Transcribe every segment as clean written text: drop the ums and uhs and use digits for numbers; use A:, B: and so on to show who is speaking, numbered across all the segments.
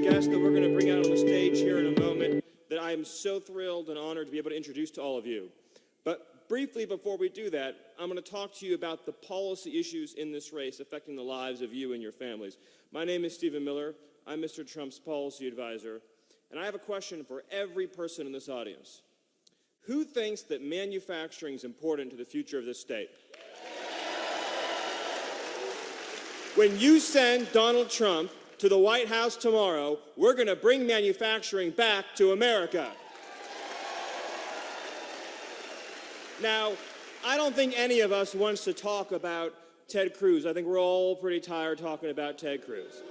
A: guest that we're going to bring out on the stage here in a moment that I am so thrilled and honored to be able to introduce to all of you. But briefly, before we do that, I'm going to talk to you about the policy issues in this race affecting the lives of you and your families. My name is Stephen Miller. I'm Mr. Trump's policy advisor. And I have a question for every person in this audience. Who thinks that manufacturing is important to the future of this state? When you send Donald Trump to the White House tomorrow, we're going to bring manufacturing back to America. Now, I don't think any of us wants to talk about Ted Cruz. I think we're all pretty tired talking about Ted Cruz.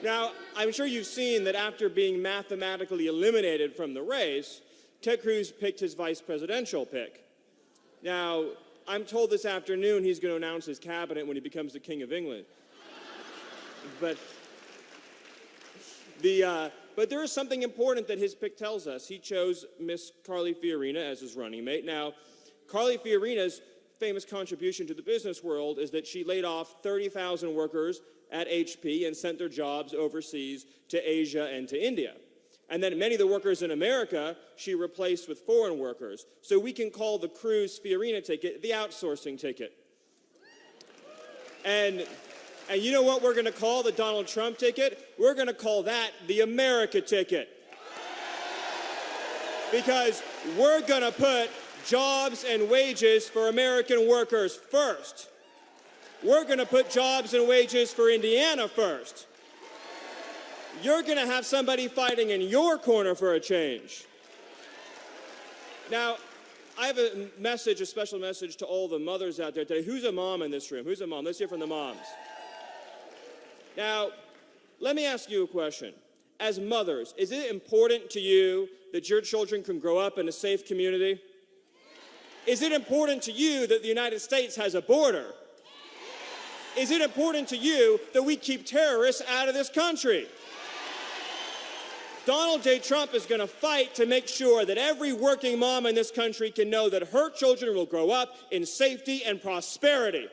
A: Now, I'm sure you've seen that after being mathematically eliminated from the race, Ted Cruz picked his vice presidential pick. Now, I'm told this afternoon he's going to announce his cabinet when he becomes the King of England. But there is something important that his pick tells us. He chose Miss Carly Fiorina as his running mate. Now, Carly Fiorina's famous contribution to the business world is that she laid off 30,000 workers at HP and sent their jobs overseas to Asia and to India. And then many of the workers in America she replaced with foreign workers. So we can call the Cruz-Fiorina ticket the outsourcing ticket. And you know what we're going to call the Donald Trump ticket? We're going to call that the America ticket. Because we're going to put jobs and wages for American workers first. We're going to put jobs and wages for Indiana first. You're going to have somebody fighting in your corner for a change. Now, I have a message, a special message to all the mothers out there today. Who's a mom in this room? Who's a mom? Let's hear from the moms. Now, let me ask you a question. As mothers, is it important to you that your children can grow up in a safe community? Is it important to you that the United States has a border? Is it important to you that we keep terrorists out of this country? Donald J. Trump is going to fight to make sure that every working mom in this country can know that her children will grow up in safety and prosperity.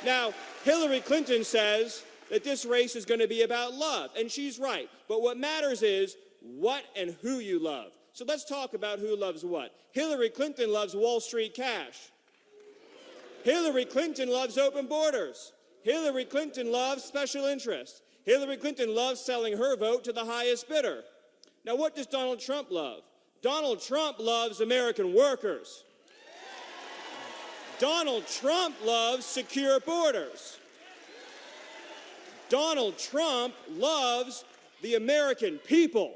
A: Now, Hillary Clinton says that this race is going to be about love, and she's right. But what matters is what and who you love. So let's talk about who loves what. Hillary Clinton loves Wall Street cash. Hillary Clinton loves open borders. Hillary Clinton loves special interests. Hillary Clinton loves selling her vote to the highest bidder. Now, what does Donald Trump love? Donald Trump loves American workers. Donald Trump loves secure borders. Donald Trump loves the American people.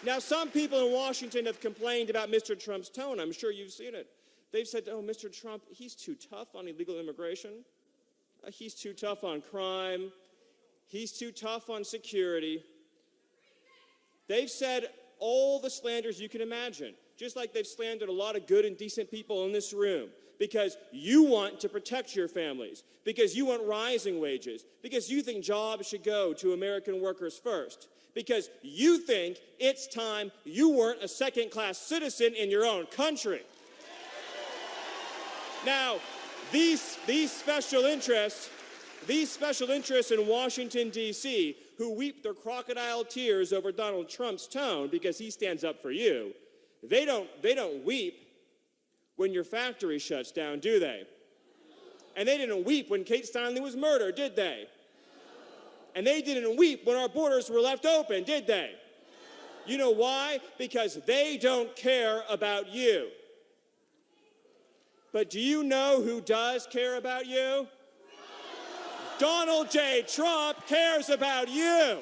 A: Now, some people in Washington have complained about Mr. Trump's tone. I'm sure you've seen it. They've said, oh, Mr. Trump, he's too tough on illegal immigration. He's too tough on crime. He's too tough on security. They've said all the slanders you can imagine, just like they've slandered a lot of good and decent people in this room, because you want to protect your families, because you want rising wages, because you think jobs should go to American workers first, because you think it's time you weren't a second-class citizen in your own country. Now, these special interests in Washington, D.C., who weep their crocodile tears over Donald Trump's tone because he stands up for you, they don't weep when your factory shuts down, do they? And they didn't weep when Kate Steinle was murdered, did they? And they didn't weep when our borders were left open, did they? You know why? Because they don't care about you. But do you know who does care about you? Donald J. Trump cares about you.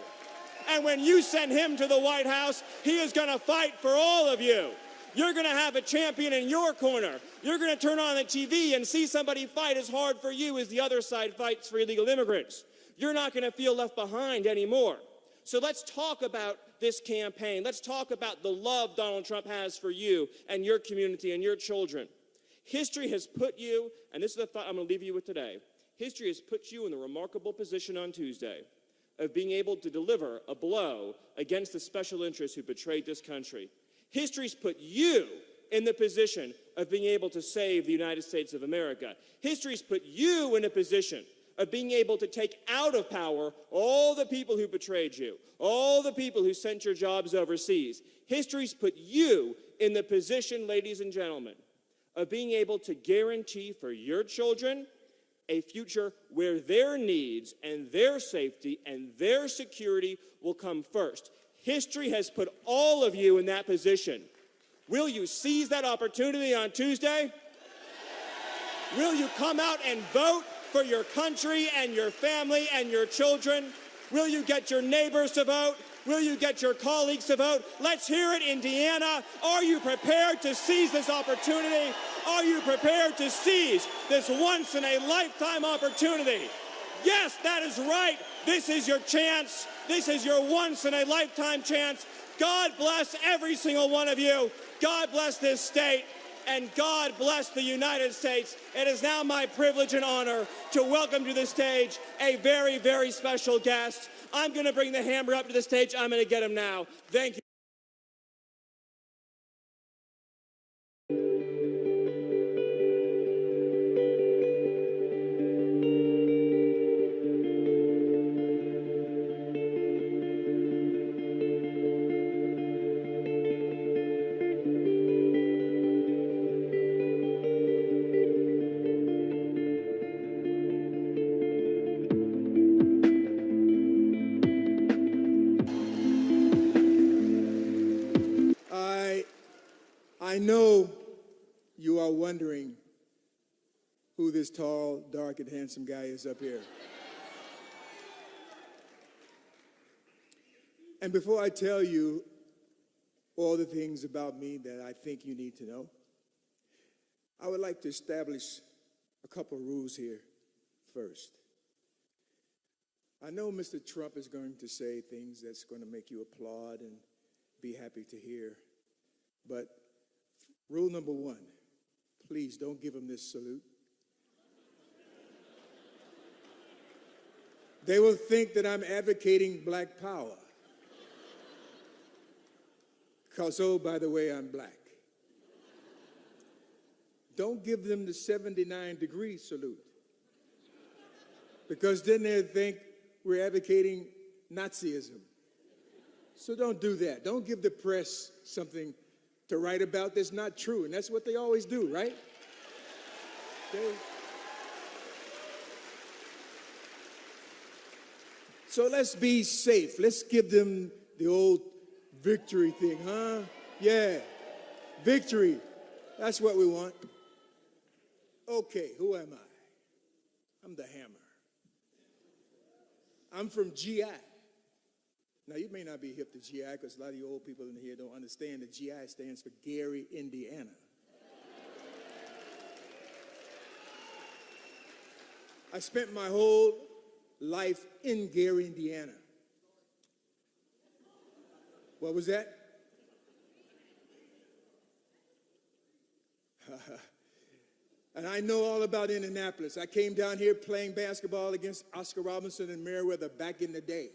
A: And when you send him to the White House, he is going to fight for all of you. You're going to have a champion in your corner. You're going to turn on the TV and see somebody fight as hard for you as the other side fights for illegal immigrants. You're not going to feel left behind anymore. So let's talk about this campaign. Let's talk about the love Donald Trump has for you and your community and your children. History has put you, and this is the thought I'm going to leave you with today, history has put you in the remarkable position on Tuesday of being able to deliver a blow against the special interests who betrayed this country. History's put you in the position of being able to save the United States of America. History's put you in a position of being able to take out of power all the people who betrayed you, all the people who sent your jobs overseas. History's put you in the position, ladies and gentlemen, of being able to guarantee for your children a future where their needs and their safety and their security will come first. History has put all of you in that position. Will you seize that opportunity on Tuesday? Will you come out and vote for your country and your family and your children? Will you get your neighbors to vote? Will you get your colleagues to vote? Let's hear it, Indiana. Are you prepared to seize this opportunity? Are you prepared to seize this once-in-a-lifetime opportunity? Yes, that is right. This is your chance. This is your once-in-a-lifetime chance. God bless every single one of you. God bless this state. And God bless the United States. It is now my privilege and honor to welcome to the stage a very, very special guest. I'm going to bring the hammer up to the stage. I'm going to get him now. Thank you.
B: I know you are wondering who this tall, dark, and handsome guy is up here. And before I tell you all the things about me that I think you need to know, I would like to establish a couple rules here first. I know Mr. Trump is going to say things that's going to make you applaud and be happy to hear, but rule number one, please don't give him this salute. They will think that I'm advocating black power. Because, oh, by the way, I'm black. Don't give them the 79-degree salute. Because then they'll think we're advocating Nazism. So don't do that. Don't give the press something to write about that's not true. And that's what they always do, right? Okay. So let's be safe. Let's give them the old victory thing, huh? Yeah, victory. That's what we want. Okay, who am I? I'm the hammer. I'm from GI. Now, you may not be hip to GI because a lot of you old people in here don't understand that GI stands for Gary, Indiana. I spent my whole life in Gary, Indiana. What was that? And I know all about Indianapolis. I came down here playing basketball against Oscar Robertson and Merriweather back in the day.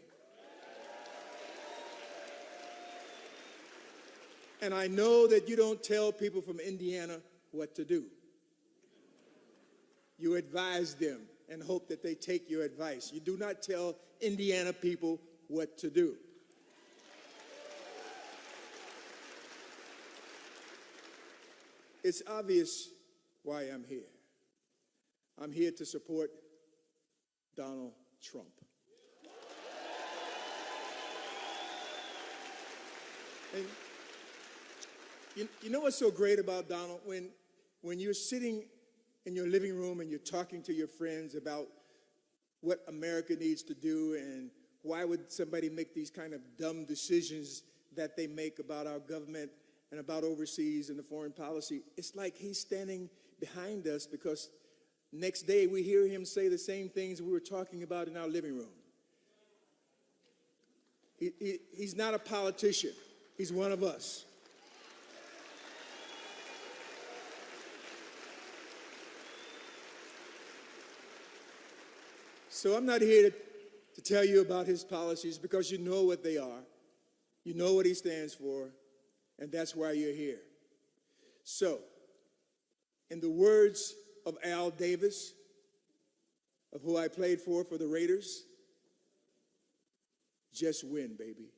B: And I know that you don't tell people from Indiana what to do. You advise them and hope that they take your advice. You do not tell Indiana people what to do. It's obvious why I'm here. I'm here to support Donald Trump. And you know what's so great about Donald? When you're sitting in your living room and you're talking to your friends about what America needs to do and why would somebody make these kind of dumb decisions that they make about our government and about overseas and the foreign policy, it's like he's standing behind us because next day we hear him say the same things we were talking about in our living room. He's not a politician. He's one of us. So I'm not here to tell you about his policies because you know what they are. You know what he stands for, and that's why you're here. So, in the words of Al Davis, of who I played for the Raiders, just win, baby.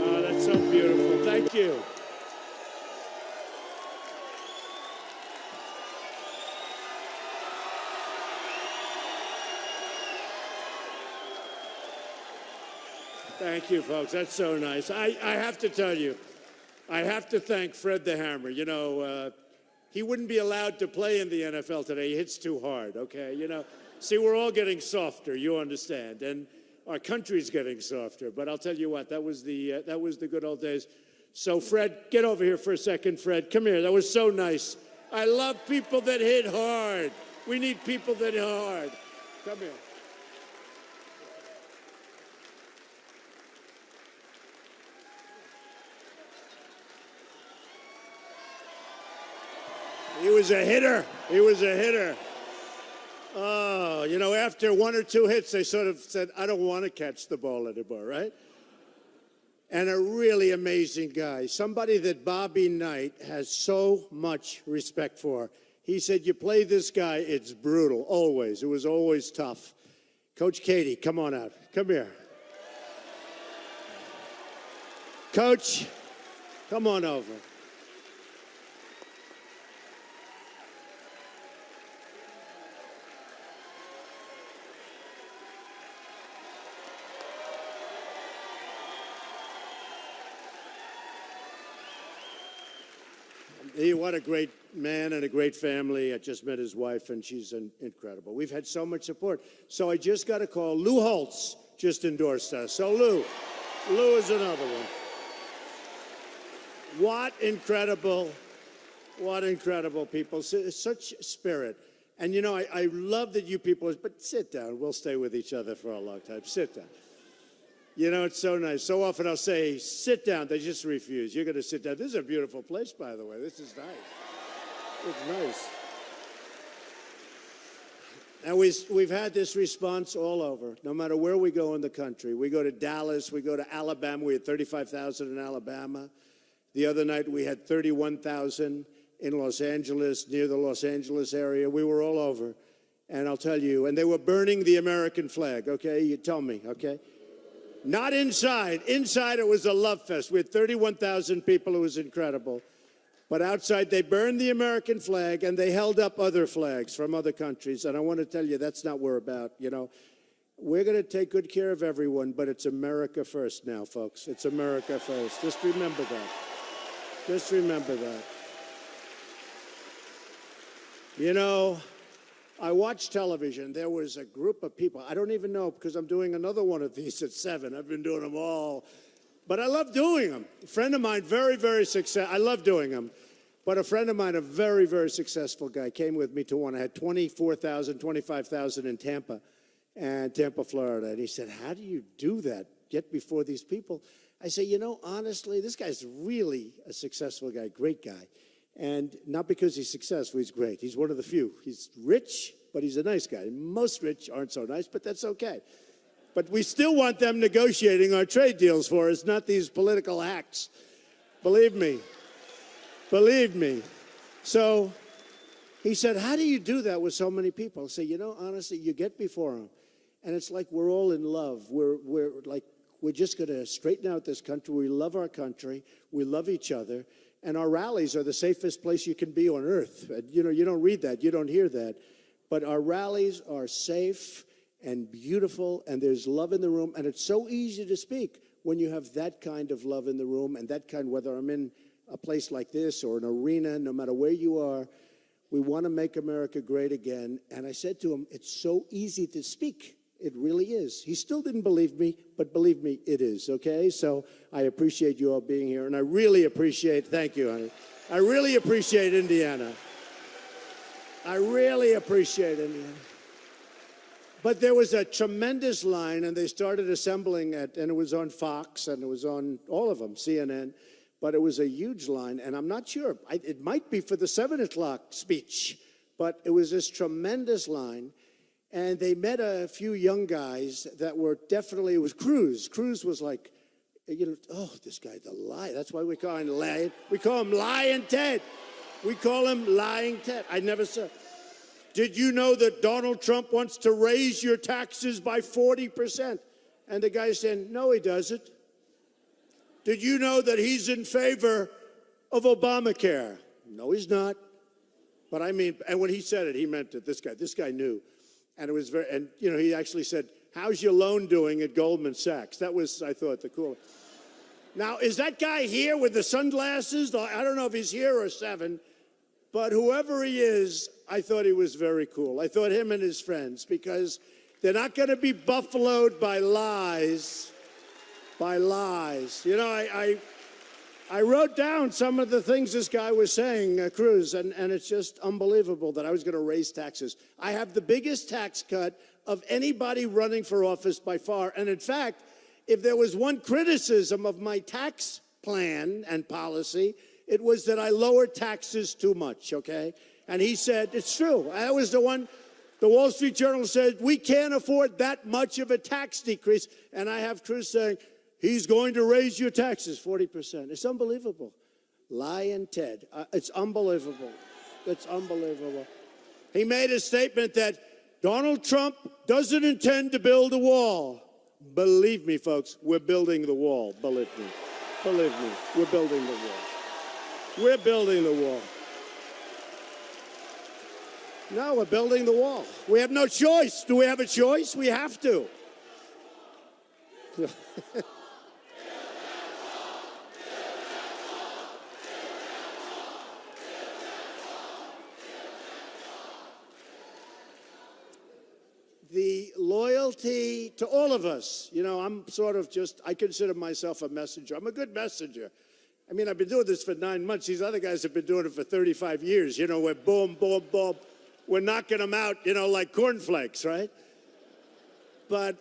A: Oh, that's so beautiful. Thank you. Thank you, folks. That's so nice. I have to tell you, I have to thank Fred the Hammer. You know, he wouldn't be allowed to play in the NFL today. He hits too hard, okay? You know, see, we're all getting softer, you understand, and our country's getting softer. But I'll tell you what, that was the good old days. So, Fred, get over here for a second, Fred. Come here. That was so nice. I love people that hit hard. We need people that hit hard. Come here. He was a hitter. He was a hitter. Oh, you know, after one or two hits, they sort of said, I don't want to catch the ball anymore, right? And a really amazing guy, somebody that Bobby Knight has so much respect for. He said, you play this guy, it's brutal, always. It was always tough. Coach Katie, come on out. Come here. Coach, come on over. What a great man and a great family. I just met his wife, and she's incredible. We've had so much support. So I just got a call. Lou Holtz just endorsed us. So Lou is another one. What incredible people. Such spirit. And, you know, I love that you people, but sit down. We'll stay with each other for a long time. Sit down. You know, it's so nice. So often I'll say, sit down. They just refuse. You're going to sit down. This is a beautiful place, by the way. This is nice. It's nice. And we've had this response all over, no matter where we go in the country. We go to Dallas. We go to Alabama. We had 35,000 in Alabama. The other night we had 31,000 in Los Angeles, near the Los Angeles area. We were all over. And I'll tell you, and they were burning the American flag, okay? You tell me, okay? Not inside. Inside, it was a love fest. We had 31,000 people. It was incredible. But outside, they burned the American flag, and they held up other flags from other countries. And I want to tell you, that's not what we're about, you know. We're going to take good care of everyone, but it's America first now, folks. It's America first. Just remember that. Just remember that. You know, I watch television. There was a group of people. I don't even know because I'm doing another one of these at 7. I've been doing them all. But I love doing them. A friend of mine, very, very successful. I love doing them. But a friend of mine, a very, very successful guy, came with me to one. I had 24,000, 25,000 in Tampa, Florida. And he said, how do you do that? Get before these people? I say, you know, honestly, this guy's really a successful guy, great guy. And not because he's successful, he's great. He's one of the few. He's rich, but he's a nice guy. Most rich aren't so nice, but that's okay. But we still want them negotiating our trade deals for us, not these political acts. Believe me. Believe me. So he said, how do you do that with so many people? I say, you know, honestly, you get before them. And it's like we're all in love. We're just going to straighten out this country. We love our country. We love each other. And our rallies are the safest place you can be on earth. You know, you don't read that. You don't hear that. But our rallies are safe.
C: and beautiful, and there's love in the room, and it's so easy to speak when you have that kind of love in the room, and that kind, whether I'm in a place like this or an arena, no matter where you are, we want to make America great again. And I said to him, it's so easy to speak. It really is. He still didn't believe me, but believe me, it is, okay? So I appreciate you all being here, and I really appreciate, thank you, honey. I really appreciate Indiana. I really appreciate Indiana. But there was a tremendous line, and they started assembling it, and it was on Fox, and it was on all of them, CNN, but it was a huge line, and I'm not sure. It might be for the 7 o'clock speech, but it was this tremendous line, and they met a few young guys that were definitely, it was Cruz. Cruz was like, you know, oh, this guy's a liar. That's why we call him Lion. We call him Lying Ted. We call him Lying Ted. I never said. Did you know that Donald Trump wants to raise your taxes by 40%? And the guy said, no, he doesn't. Did you know that he's in favor of Obamacare? No, he's not. But I mean, and when he said it, he meant it. This guy knew. And it was very, and you know, he actually said, how's your loan doing at Goldman Sachs? That was, I thought, the cool. Now, is that guy here with the sunglasses? I don't know if he's here or 7, but whoever he is, I thought he was very cool. I thought him and his friends, because they're not going to be buffaloed by lies. By lies. You know, I wrote down some of the things this guy was saying, Cruz, and it's just unbelievable that I was going to raise taxes. I have the biggest tax cut of anybody running for office by far. And in fact, if there was one criticism of my tax plan and policy, it was that I lowered taxes too much, okay? And he said, it's true. That was the one. The Wall Street Journal said, we can't afford that much of a tax decrease. And I have Cruz saying, he's going to raise your taxes 40%. It's unbelievable. Lying Ted. It's unbelievable. It's unbelievable. He made a statement that Donald Trump doesn't intend to build a wall. Believe me, folks, we're building the wall. Believe me. Believe me. We're building the wall. We're building the wall. No, we're building the wall. We have no choice. Do we have a choice? We have to. The loyalty to all of us, you know, I'm sort of just, I consider myself a messenger. I'm a good messenger. I mean, I've been doing this for 9 months. These other guys have been doing it for 35 years. You know, we're boom, boom, boom. We're knocking them out, you know, like cornflakes, right? But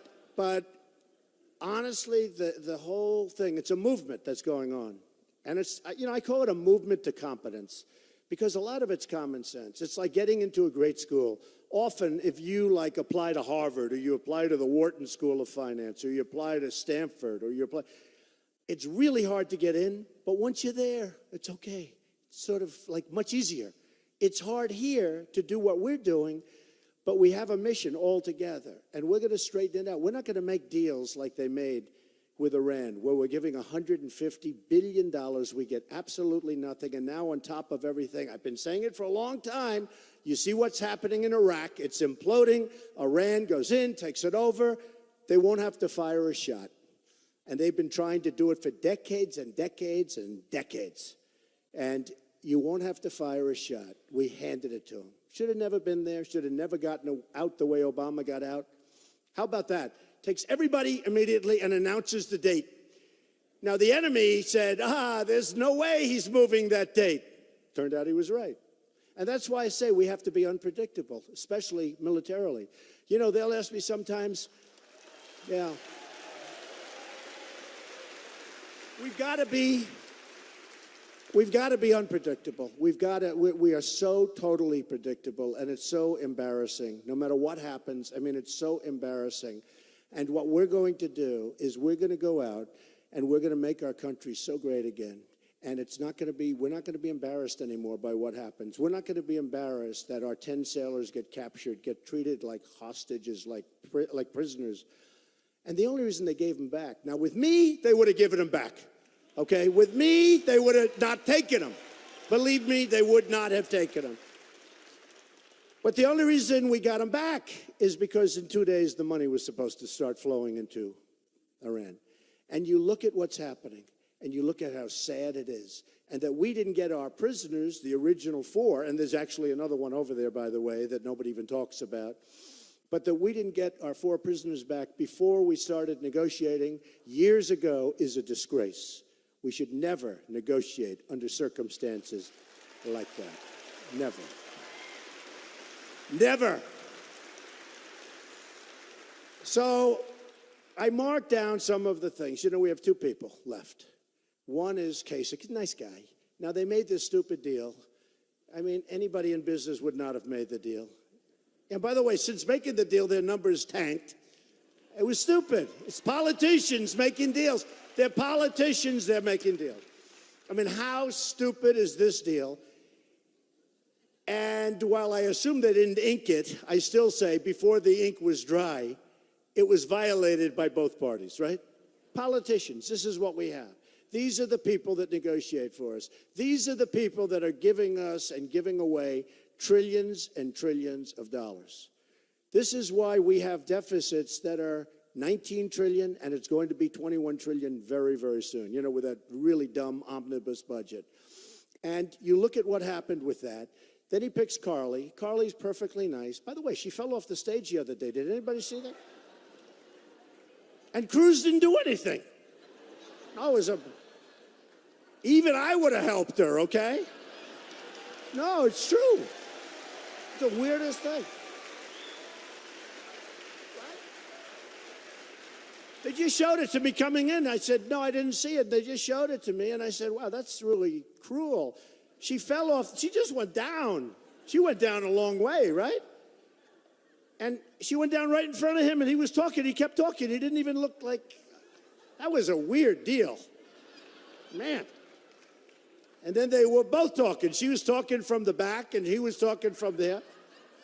C: honestly, the whole thing, it's a movement that's going on. And it's, you know, I call it a movement to competence, because a lot of it's common sense. It's like getting into a great school. Often, if you like apply to Harvard, or you apply to the Wharton School of Finance, or you apply to Stanford, or you apply, it's really hard to get in, but once you're there, it's okay. It's sort of like much easier. It's hard here to do what we're doing, but we have a mission all together, and we're going to straighten it out. We're not going to make deals like they made with Iran, where we're giving $150 billion. We get absolutely nothing, and now on top of everything, I've been saying it for a long time, you see what's happening in Iraq. It's imploding. Iran goes in, takes it over. They won't have to fire a shot. And they've been trying to do it for decades and decades and decades. And you won't have to fire a shot. We handed it to them. Should have never been there. Should have never gotten out the way Obama got out. How about that? Takes everybody immediately and announces the date. Now, the enemy said, there's no way he's moving that date. Turned out he was right. And that's why I say we have to be unpredictable, especially militarily. You know, they'll ask me sometimes, yeah, we've got to be unpredictable. We are so totally predictable, and it's so embarrassing. No matter what happens, I mean, it's so embarrassing. And what we're going to do is we're going to go out and we're going to make our country so great again. And we're not going to be embarrassed anymore by what happens. We're not going to be embarrassed that our 10 sailors get captured, get treated like hostages, like prisoners. And the only reason they gave them back. Now, with me, they would have given them back. Okay? With me, they would have not taken them. Believe me, they would not have taken them. But the only reason we got them back is because in 2 days the money was supposed to start flowing into Iran. And you look at what's happening, and you look at how sad it is, and that we didn't get our prisoners, the original 4, and there's actually another one over there, by the way, that nobody even talks about, but that we didn't get our 4 prisoners back before we started negotiating years ago is a disgrace. We should never negotiate under circumstances like that. Never. Never. So I marked down some of the things. You know, we have 2 people left. One is Kasich, nice guy. Now, they made this stupid deal. I mean, anybody in business would not have made the deal. And by the way, since making the deal, their numbers tanked. It was stupid. It's politicians making deals. They're politicians, they're making deals. I mean, how stupid is this deal? And while I assume they didn't ink it, I still say before the ink was dry, it was violated by both parties, right? Politicians, this is what we have. These are the people that negotiate for us. These are the people that are giving us and giving away trillions and trillions of dollars. This is why we have deficits that are 19 trillion, and it's going to be 21 trillion very, very soon, you know, with that really dumb omnibus budget. And you look at what happened with that. Then he picks Carly. Carly's perfectly nice. By the way, she fell off the stage the other day. Did anybody see that? And Cruz didn't do anything. No, it was even I would have helped her, okay? No, it's true. It's the weirdest thing. They just showed it to me coming in. I said, no, I didn't see it. They just showed it to me, and I said, wow, that's really cruel. She fell off. She just went down. She went down a long way, right? And she went down right in front of him, and he was talking. He kept talking. He didn't even look like... That was a weird deal. Man. And then they were both talking. She was talking from the back, and he was talking from there.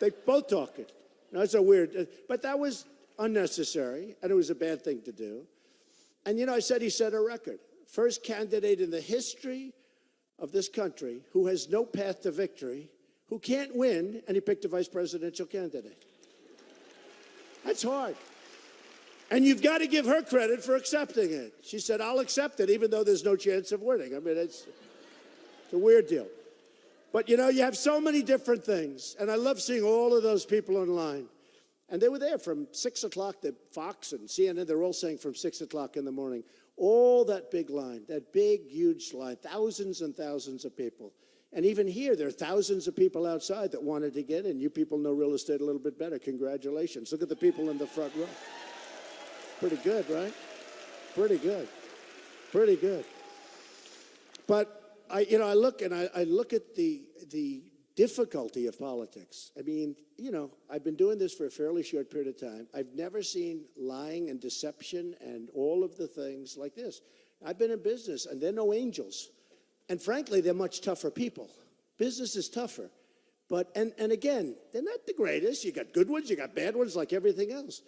C: They both talking. Now, it's a weird... But that was unnecessary, and it was a bad thing to do. And, you know, I said he set a record. First candidate in the history of this country who has no path to victory, who can't win, and he picked a vice presidential candidate. That's hard. And you've got to give her credit for accepting it. She said, I'll accept it, even though there's no chance of winning. I mean, it's a weird deal. But, you know, you have so many different things. And I love seeing all of those people online. And they were there from 6 o'clock. The Fox and CNN, they're all saying from 6 o'clock in the morning. All that big line, that big, huge line, thousands and thousands of people. And even here, there are thousands of people outside that wanted to get in. You people know real estate a little bit better. Congratulations. Look at the people in the front row. Pretty good, right? Pretty good. Pretty good. But I look at the difficulty of politics. I mean, you know, I've been doing this for a fairly short period of time. I've never seen lying and deception and all of the things like this. I've been in business, and they're no angels. And frankly, they're much tougher people. Business is tougher. But, and again, they're not the greatest. You got good ones, you got bad ones, like everything else.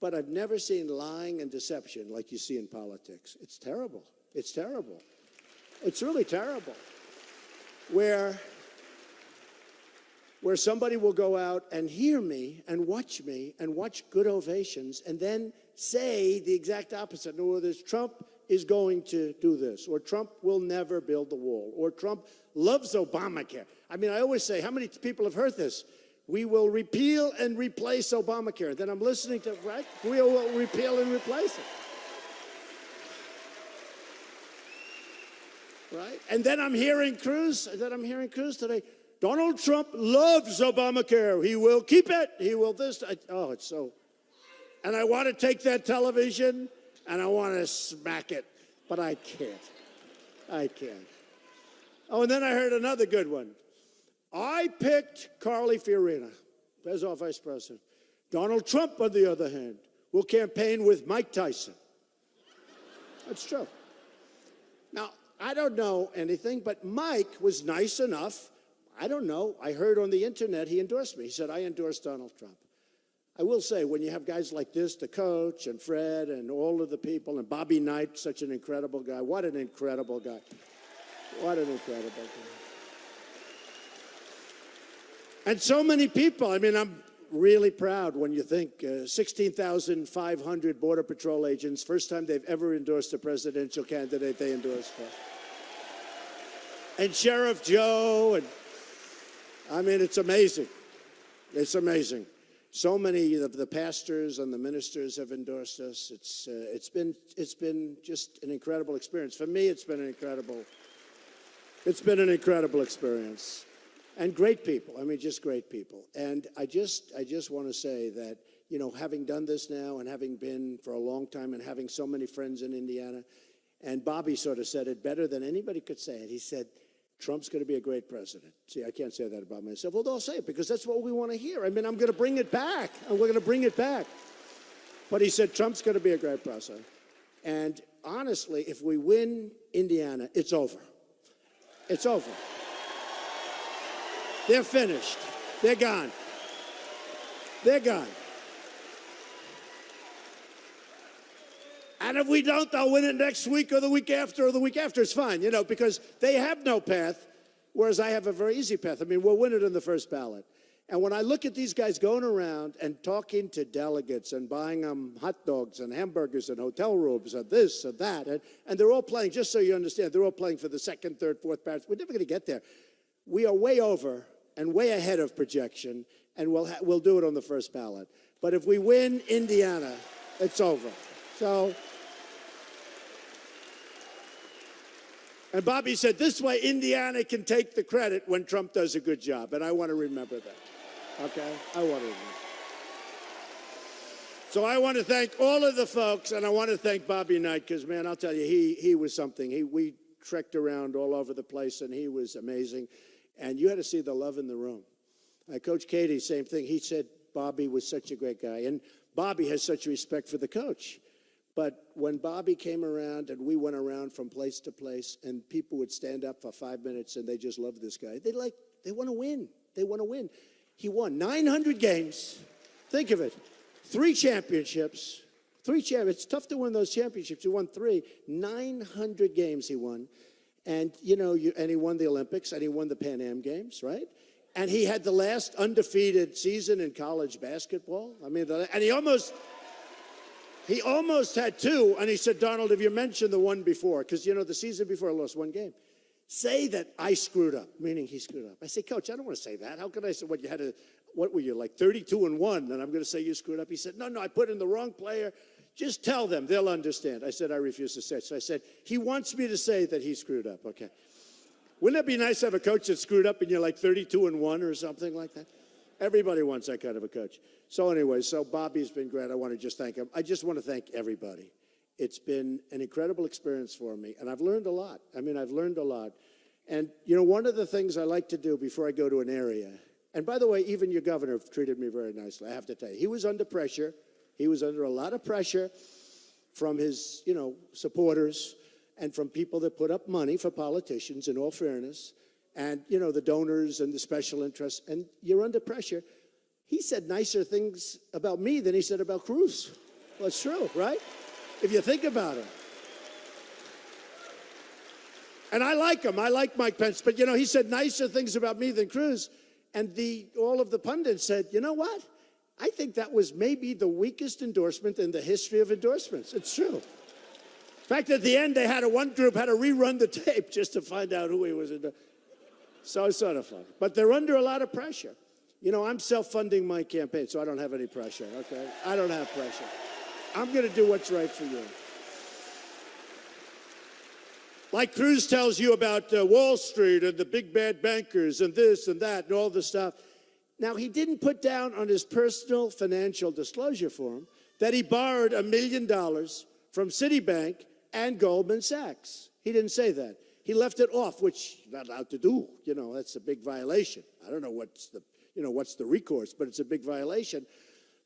C: But I've never seen lying and deception like you see in politics. It's terrible. It's terrible. It's really terrible. Where somebody will go out and hear me and watch good ovations, and then say the exact opposite. No, this Trump is going to do this, or Trump will never build the wall, or Trump loves Obamacare. I mean, I always say, how many people have heard this? We will repeal and replace Obamacare. Then I'm listening to, right? We will repeal and replace it. Right? And then I'm hearing Cruz today. Donald Trump loves Obamacare. He will keep it. He will this. It's so. And I want to take that television and I want to smack it, but I can't. I can't. Oh, and then I heard another good one. I picked Carly Fiorina as our vice president. Donald Trump, on the other hand, will campaign with Mike Tyson. That's true. Now, I don't know anything, but Mike was nice enough. I don't know. I heard on the internet he endorsed me. He said, I endorse Donald Trump. I will say, when you have guys like this, the coach and Fred and all of the people, and Bobby Knight, such an incredible guy. What an incredible guy. What an incredible guy. And so many people. I mean, I'm really proud when you think 16,500 Border Patrol agents, first time they've ever endorsed a presidential candidate they endorsed for. And Sheriff Joe, and I mean, it's amazing. It's amazing. So many of the pastors and the ministers have endorsed us. It's been just an incredible experience. For me, it's been an incredible experience. And great people. I mean, just great people. And I just want to say that, you know, having done this now and having been for a long time and having so many friends in Indiana, and Bobby sort of said it better than anybody could say it. He said, Trump's going to be a great president. See, I can't say that about myself. Well, I'll say it because that's what we want to hear. I mean, I'm going to bring it back, and we're going to bring it back. But he said, Trump's going to be a great president. And honestly, if we win Indiana, it's over. It's over. They're finished. They're gone. They're gone. And if we don't, they'll win it next week or the week after or the week after. It's fine, you know, because they have no path, whereas I have a very easy path. I mean, we'll win it in the first ballot. And when I look at these guys going around and talking to delegates and buying them hot dogs and hamburgers and hotel rooms and this and that, and they're all playing, just so you understand, they're all playing for the second, third, fourth ballots. We're never going to get there. We are way over and way ahead of projection, and we'll do it on the first ballot. But if we win Indiana, it's over. So, and Bobby said, this way Indiana can take the credit when Trump does a good job, and I want to remember that. Okay? I want to remember. So I want to thank all of the folks, and I want to thank Bobby Knight, because, man, I'll tell you, he was something. We trekked around all over the place, and he was amazing. And you had to see the love in the room. Coach Katie, same thing. He said Bobby was such a great guy. And Bobby has such respect for the coach. But when Bobby came around and we went around from place to place and people would stand up for 5 minutes and they just loved this guy. They want to win. They want to win. He won 900 games. Think of it. 3 championships. It's tough to win those championships. He won 3. 900 games he won. And, you know, and he won the Olympics, and he won the Pan Am Games, right? And he had the last undefeated season in college basketball. I mean, and he almost had 2. And he said, Donald, if you mentioned the one before, because, you know, the season before I lost 1 game, say that I screwed up, meaning he screwed up. I say, Coach, I don't want to say that. How can I say what were you, like 32-1, and I'm going to say you screwed up? He said, no, I put in the wrong player. Just tell them. They'll understand. I said, I refuse to say it. So I said, he wants me to say that he screwed up. Okay. Wouldn't that be nice to have a coach that screwed up and you're like 32-1 or something like that? Everybody wants that kind of a coach. So anyway, so Bobby's been great. I want to just thank him. I just want to thank everybody. It's been an incredible experience for me, and I've learned a lot. I mean, I've learned a lot. And, you know, one of the things I like to do before I go to an area, and by the way, even your governor treated me very nicely, I have to tell you. He was under pressure. He was under a lot of pressure from his, you know, supporters and from people that put up money for politicians, in all fairness, and, you know, the donors and the special interests, and you're under pressure. He said nicer things about me than he said about Cruz. Well, it's true, right? If you think about it. And I like him. I like Mike Pence. But, you know, he said nicer things about me than Cruz. And all of the pundits said, you know what? I think that was maybe the weakest endorsement in the history of endorsements. It's true. In fact, at the end, one group had to rerun the tape just to find out who he was endorsing. So it's sort of fun. But they're under a lot of pressure. You know, I'm self-funding my campaign, so I don't have any pressure, okay? I don't have pressure. I'm going to do what's right for you. Like Cruz tells you about Wall Street and the big bad bankers and this and that and all this stuff. Now, he didn't put down on his personal financial disclosure form that he borrowed $1 million from Citibank and Goldman Sachs. He didn't say that. He left it off, which you're not allowed to do. You know, that's a big violation. I don't know what's the recourse, but it's a big violation.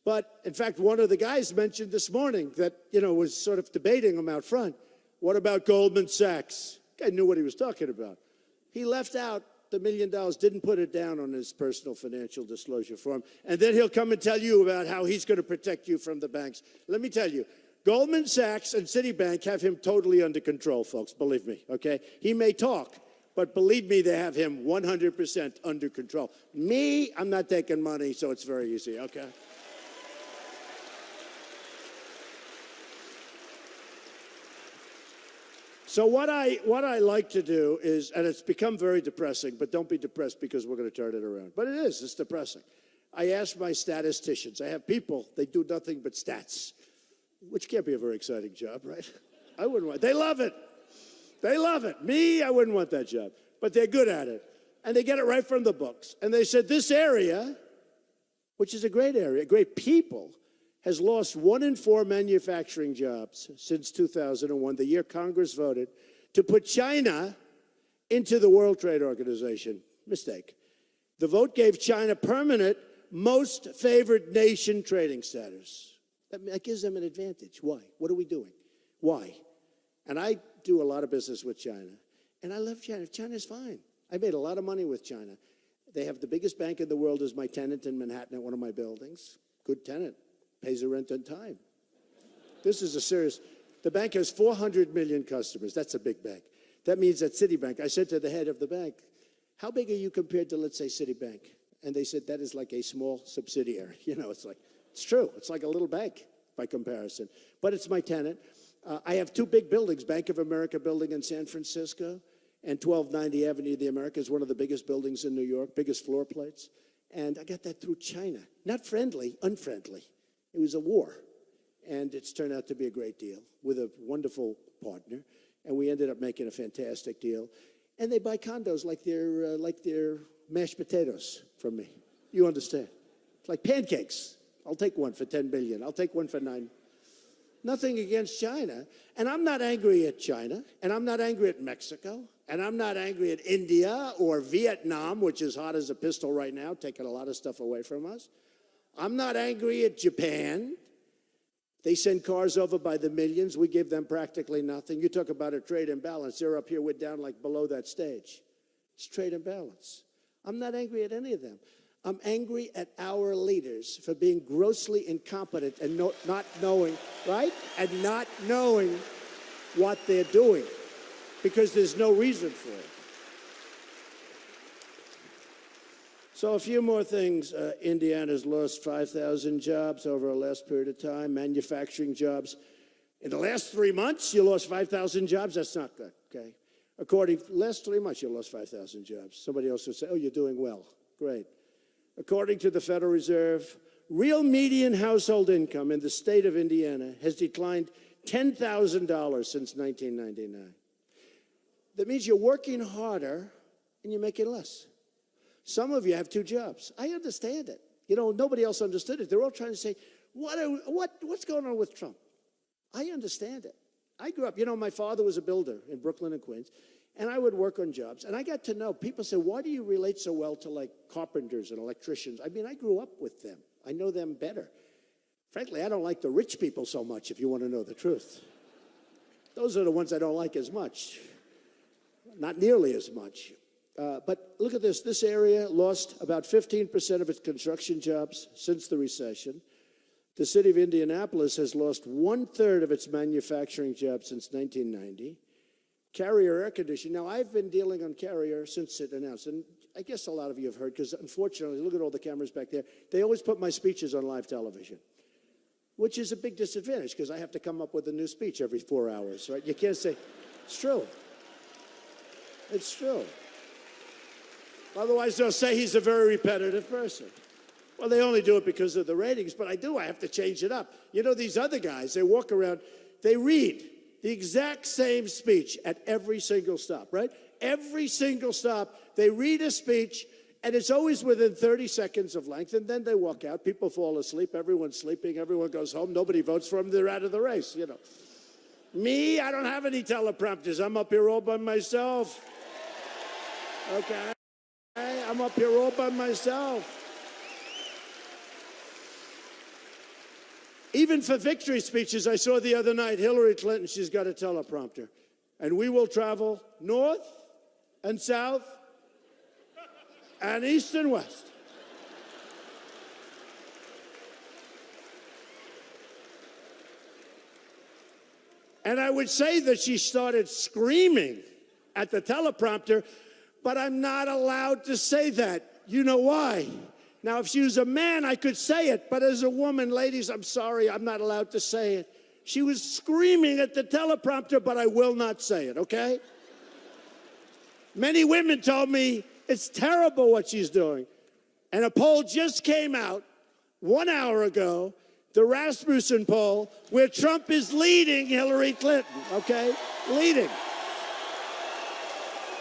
C: But, in fact, one of the guys mentioned this morning that, you know, was sort of debating him out front. What about Goldman Sachs? Guy knew what he was talking about. He left out the $1 million, didn't put it down on his personal financial disclosure form. And then he'll come and tell you about how he's going to protect you from the banks. Let me tell you, Goldman Sachs and Citibank have him totally under control, folks, believe me, okay? He may talk, But believe me, they have him 100% under control. Me, I'm not taking money, so it's very easy, okay? So what I like to do is, and it's become very depressing, but don't be depressed because we're going to turn it around. But it's depressing. I ask my statisticians. I have people, they do nothing but stats, which can't be a very exciting job, right? I wouldn't want, they love it. They love it. Me, I wouldn't want that job. But they're good at it. And they get it right from the books. And they said this area, which is a great area, great people, has lost 1 in 4 manufacturing jobs since 2001, the year Congress voted to put China into the World Trade Organization. Mistake. The vote gave China permanent most favored nation trading status. That gives them an advantage. Why? What are we doing? Why? And I do a lot of business with China. And I love China. China's fine. I made a lot of money with China. They have the biggest bank in the world as my tenant in Manhattan at one of my buildings. Good tenant. Pays the rent on time. This is a serious, the bank has 400 million customers. That's a big bank. That means at Citibank, I said to the head of the bank, how big are you compared to, let's say, Citibank? And they said, that is like a small subsidiary. You know, it's like, it's true. It's like a little bank by comparison. But it's my tenant. I have 2 big buildings, Bank of America building in San Francisco and 1290 Avenue of the Americas, one of the biggest buildings in New York, biggest floor plates. And I got that through China. Not friendly, unfriendly. It was a war, and it's turned out to be a great deal with a wonderful partner, and we ended up making a fantastic deal. And they buy condos like they're mashed potatoes from me. You understand? It's like pancakes. I'll take one for $10 billion. I'll take one for $9 billion. Nothing against China, and I'm not angry at China, and I'm not angry at Mexico, and I'm not angry at India or Vietnam, which is hot as a pistol right now, taking a lot of stuff away from us. I'm not angry at Japan. They send cars over by the millions. We give them practically nothing. You talk about a trade imbalance. They're up here. We're down like below that stage. It's trade imbalance. I'm not angry at any of them. I'm angry at our leaders for being grossly incompetent and not knowing, right? And not knowing what they're doing because there's no reason for it. So a few more things. Indiana's lost 5,000 jobs over the last period of time, manufacturing jobs. In the last 3 months, you lost 5,000 jobs. That's not good, okay? Last 3 months, you lost 5,000 jobs. Somebody else would say, oh, you're doing well. Great. According to the Federal Reserve, real median household income in the state of Indiana has declined $10,000 since 1999. That means you're working harder and you're making less. Some of you have 2 jobs. I understand it. You know, nobody else understood it. They're all trying to say, what's going on with Trump? I understand it. I grew up, you know, my father was a builder in Brooklyn and Queens, and I would work on jobs. And I got to know, people say, why do you relate so well to like carpenters and electricians? I mean, I grew up with them. I know them better. Frankly, I don't like the rich people so much, if you want to know the truth. Those are the ones I don't like as much. Not nearly as much. But look at this. This area lost about 15% of its construction jobs since the recession. The city of Indianapolis has lost 1/3 of its manufacturing jobs since 1990. Carrier air conditioning. Now, I've been dealing on Carrier since it announced, and I guess a lot of you have heard, because unfortunately, look at all the cameras back there. They always put my speeches on live television, which is a big disadvantage, because I have to come up with a new speech every 4 hours, right? You can't say, it's true. It's true. Otherwise, they'll say he's a very repetitive person. Well, they only do it because of the ratings, but I have to change it up. You know, these other guys, they walk around, they read the exact same speech at every single stop, right? Every single stop, they read a speech, and it's always within 30 seconds of length, and then they walk out. People fall asleep. Everyone's sleeping. Everyone goes home. Nobody votes for them. They're out of the race, you know. Me, I don't have any teleprompters. I'm up here all by myself. Okay? I'm up here all by myself. Even for victory speeches, I saw the other night, Hillary Clinton, she's got a teleprompter. And we will travel north and south and east and west. And I would say that she started screaming at the teleprompter But I'm not allowed to say that. You know why? Now, if she was a man, I could say it. But as a woman, ladies, I'm sorry, I'm not allowed to say it. She was screaming at the teleprompter, but I will not say it, okay? Many women told me it's terrible what she's doing. And a poll just came out 1 hour ago, the Rasmussen poll, where Trump is leading Hillary Clinton, okay? Leading.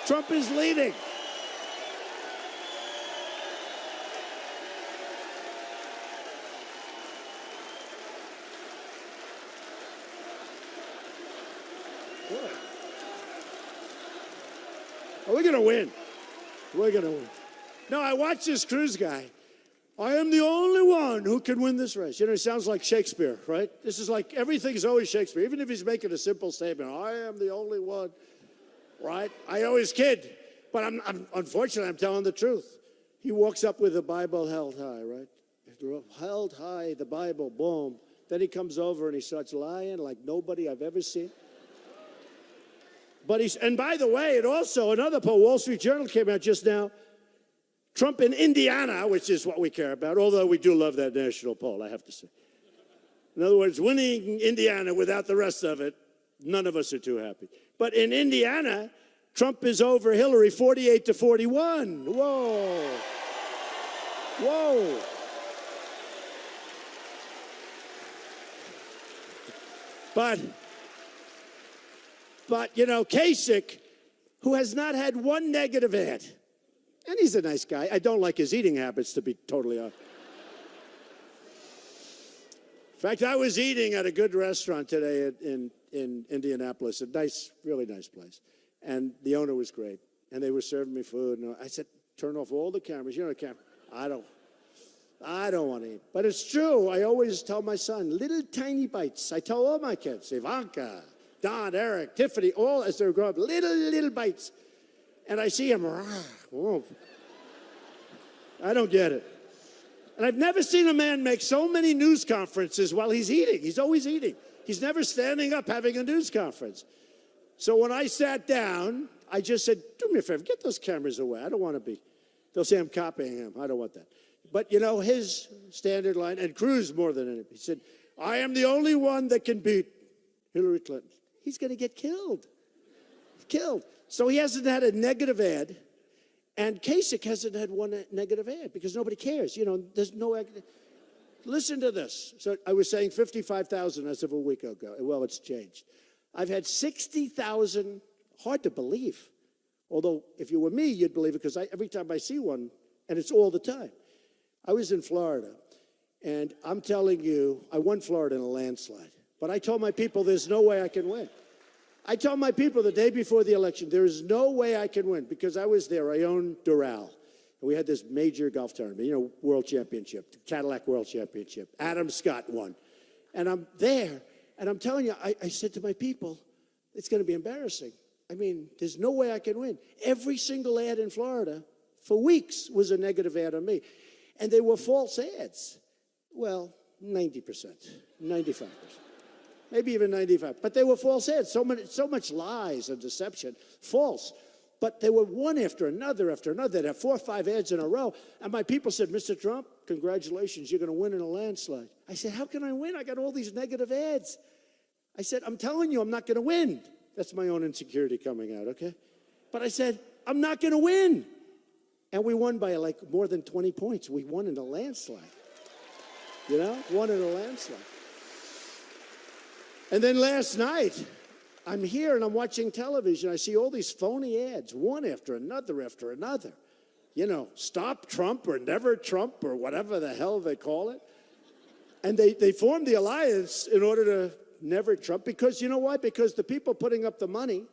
C: Trump is leading. We're going to win. We're going to win. No, I watched this Cruz guy. I am the only one who can win this race. You know, it sounds like Shakespeare, right? This is like everything's always Shakespeare. Even if he's making a simple statement, I am the only one, right? I always kid. But unfortunately, I'm telling the truth. He walks up with the Bible held high, right? Held high, the Bible, boom. Then he comes over and he starts lying like nobody I've ever seen. But and by the way, it also, another poll, Wall Street Journal came out just now, Trump in Indiana, which is what we care about, although we do love that national poll, I have to say. In other words, winning Indiana without the rest of it, none of us are too happy. But in Indiana, Trump is over Hillary 48-41. Whoa. Whoa. But, you know, Kasich, who has not had one negative ad, and he's a nice guy. I don't like his eating habits, to be totally honest. In fact, I was eating at a good restaurant today in Indianapolis, a nice, really nice place. And the owner was great. And they were serving me food. And I said, turn off all the cameras. You know the camera. I don't want to eat. But it's true. I always tell my son, little tiny bites. I tell all my kids, Ivanka, Don, Eric, Tiffany, all as they grow up, little bites. And I see him, I don't get it. And I've never seen a man make so many news conferences while he's eating. He's always eating. He's never standing up having a news conference. So when I sat down, I just said, do me a favor, get those cameras away. I don't want to be. They'll say I'm copying him. I don't want that. But, you know, his standard line, and Cruz more than anything, he said, I am the only one that can beat Hillary Clinton. He's going to get killed. Killed. So he hasn't had a negative ad, and Kasich hasn't had one negative ad because nobody cares. You know, there's no... Listen to this. So I was saying 55,000 as of a week ago. Well, it's changed. I've had 60,000, hard to believe. Although, if you were me, you'd believe it because every time I see one, and it's all the time. I was in Florida, and I'm telling you, I won Florida in a landslide. But I told my people there's no way I can win. I told my people the day before the election, there is no way I can win because I was there. I owned Doral. And we had this major golf tournament, you know, World Championship, the Cadillac World Championship. Adam Scott won. And I'm there, and I'm telling you, I said to my people, it's going to be embarrassing. I mean, there's no way I can win. Every single ad in Florida for weeks was a negative ad on me. And they were false ads. Well, 90%, 95%. Maybe even 95. But they were false ads. So much lies and deception. False. But they were one after another after another. They'd have 4 or 5 ads in a row. And my people said, Mr. Trump, congratulations, you're going to win in a landslide. I said, how can I win? I got all these negative ads. I said, I'm telling you, I'm not going to win. That's my own insecurity coming out, okay? But I said, I'm not going to win. And we won by like more than 20 points. We won in a landslide. You know, won in a landslide. And then last night, I'm here and I'm watching television. I see all these phony ads, one after another after another. You know, stop Trump or never Trump or whatever the hell they call it. And they formed the alliance in order to never Trump because, you know why? Because the people putting up the money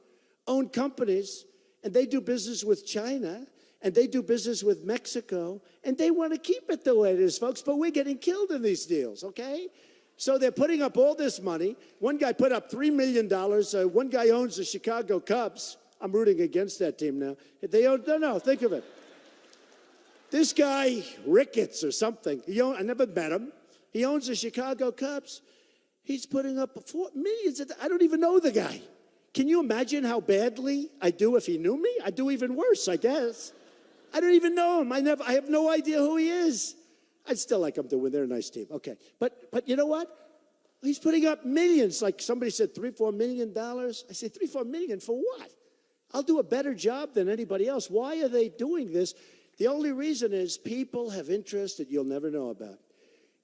C: own companies and they do business with China and they do business with Mexico and they want to keep it the way it is, folks, but we're getting killed in these deals, okay? So they're putting up all this money. One guy put up $3 million. One guy owns the Chicago Cubs. I'm rooting against that team now. They own, no, think of it. This guy, Ricketts or something, I never met him. He owns the Chicago Cubs. He's putting up $4 million. I don't even know the guy. Can you imagine how badly I do if he knew me? I'd do even worse, I guess. I don't even know him. I have no idea who he is. I'd still like him to win. They're a nice team. Okay. But you know what? He's putting up millions. Like somebody said, $3-4 million. I say, $3-4 million for what? I'll do a better job than anybody else. Why are they doing this? The only reason is people have interests that you'll never know about.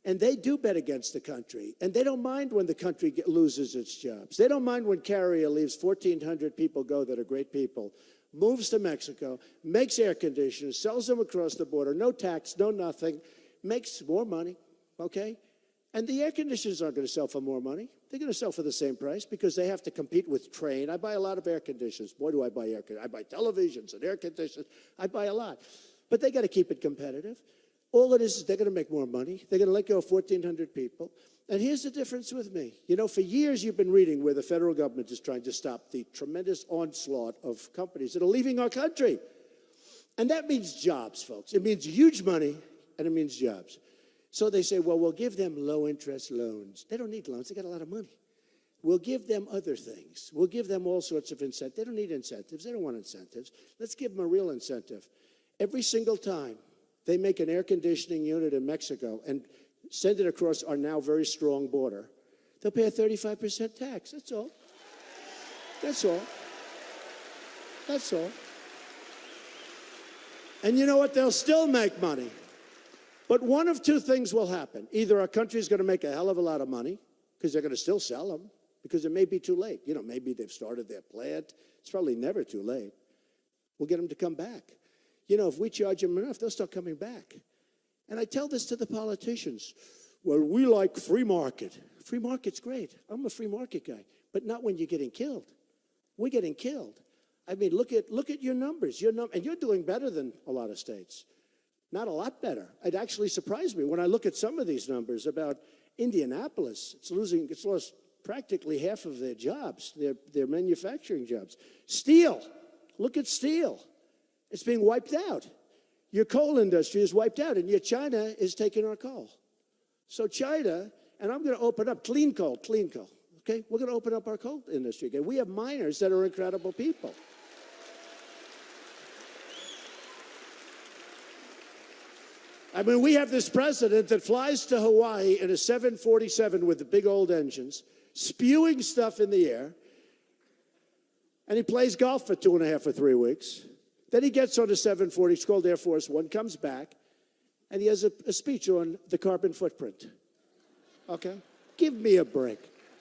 C: And they do bet against the country. And they don't mind when the country loses its jobs. They don't mind when Carrier leaves 1,400 people go that are great people, moves to Mexico, makes air conditioners, sells them across the border, no tax, no nothing, makes more money, okay? And the air conditioners aren't going to sell for more money. They're going to sell for the same price because they have to compete with Trane. I buy a lot of air conditioners. Boy, do I buy air conditioners. I buy televisions and air conditioners. I buy a lot. But they got to keep it competitive. All it is they're going to make more money. They're going to let go of 1,400 people. And here's the difference with me. You know, for years you've been reading where the federal government is trying to stop the tremendous onslaught of companies that are leaving our country. And that means jobs, folks. It means huge money, and it means jobs. So they say, well, we'll give them low-interest loans. They don't need loans. They got a lot of money. We'll give them other things. We'll give them all sorts of incentives. They don't need incentives. They don't want incentives. Let's give them a real incentive. Every single time they make an air conditioning unit in Mexico and send it across our now very strong border, they'll pay a 35% tax. That's all. That's all. That's all. And you know what? They'll still make money. But one of two things will happen. Either our country's going to make a hell of a lot of money because they're going to still sell them because it may be too late. You know, maybe they've started their plant. It's probably never too late. We'll get them to come back. You know, if we charge them enough, they'll start coming back. And I tell this to the politicians. Well, we like free market. Free market's great. I'm a free market guy. But not when you're getting killed. We're getting killed. I mean, look at your numbers. And you're doing better than a lot of states. Not a lot better. It actually surprised me when I look at some of these numbers about Indianapolis. It's lost practically half of their jobs, their manufacturing jobs. Steel. Look at steel. It's being wiped out. Your coal industry is wiped out, and yet China is taking our coal. So China, and I'm going to open up clean coal, okay? We're going to open up our coal industry again. We have miners that are incredible people. I mean, we have this president that flies to Hawaii in a 747 with the big old engines, spewing stuff in the air, and he plays golf for 2.5 or 3 weeks. Then he gets on a 740, it's called Air Force One, comes back, and he has a speech on the carbon footprint. Okay? Give me a break.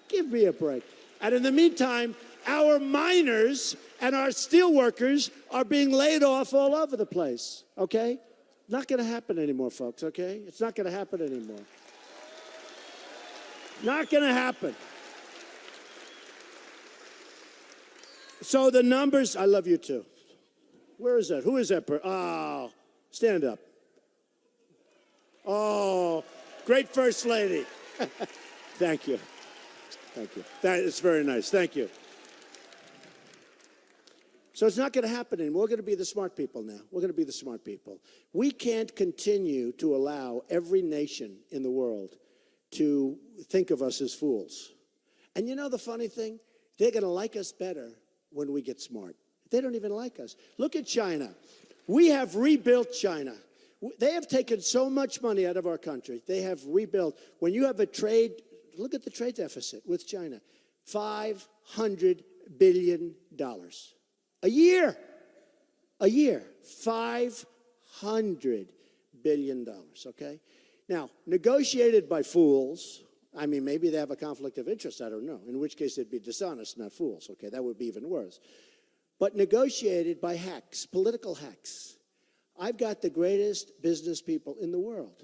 C: Give me a break. And in the meantime, our miners and our steel workers are being laid off all over the place. Okay? Not going to happen anymore, folks, okay? It's not going to happen anymore. Not going to happen. So the numbers, I love you too. Where is that? Who is that? Oh, stand up. Oh, great First Lady. Thank you. Thank you. That is very nice. Thank you. So it's not going to happen anymore. We're going to be the smart people now. We're going to be the smart people. We can't continue to allow every nation in the world to think of us as fools. And you know the funny thing? They're going to like us better when we get smart. They don't even like us. Look at China. We have rebuilt China. They have taken so much money out of our country. They have rebuilt. When you have a trade, look at the trade deficit with China. $500 billion. A year. $500 billion, okay? Now, negotiated by fools. I mean, maybe they have a conflict of interest. I don't know. In which case, they'd be dishonest, not fools, okay? That would be even worse. But negotiated by hacks, political hacks. I've got the greatest business people in the world.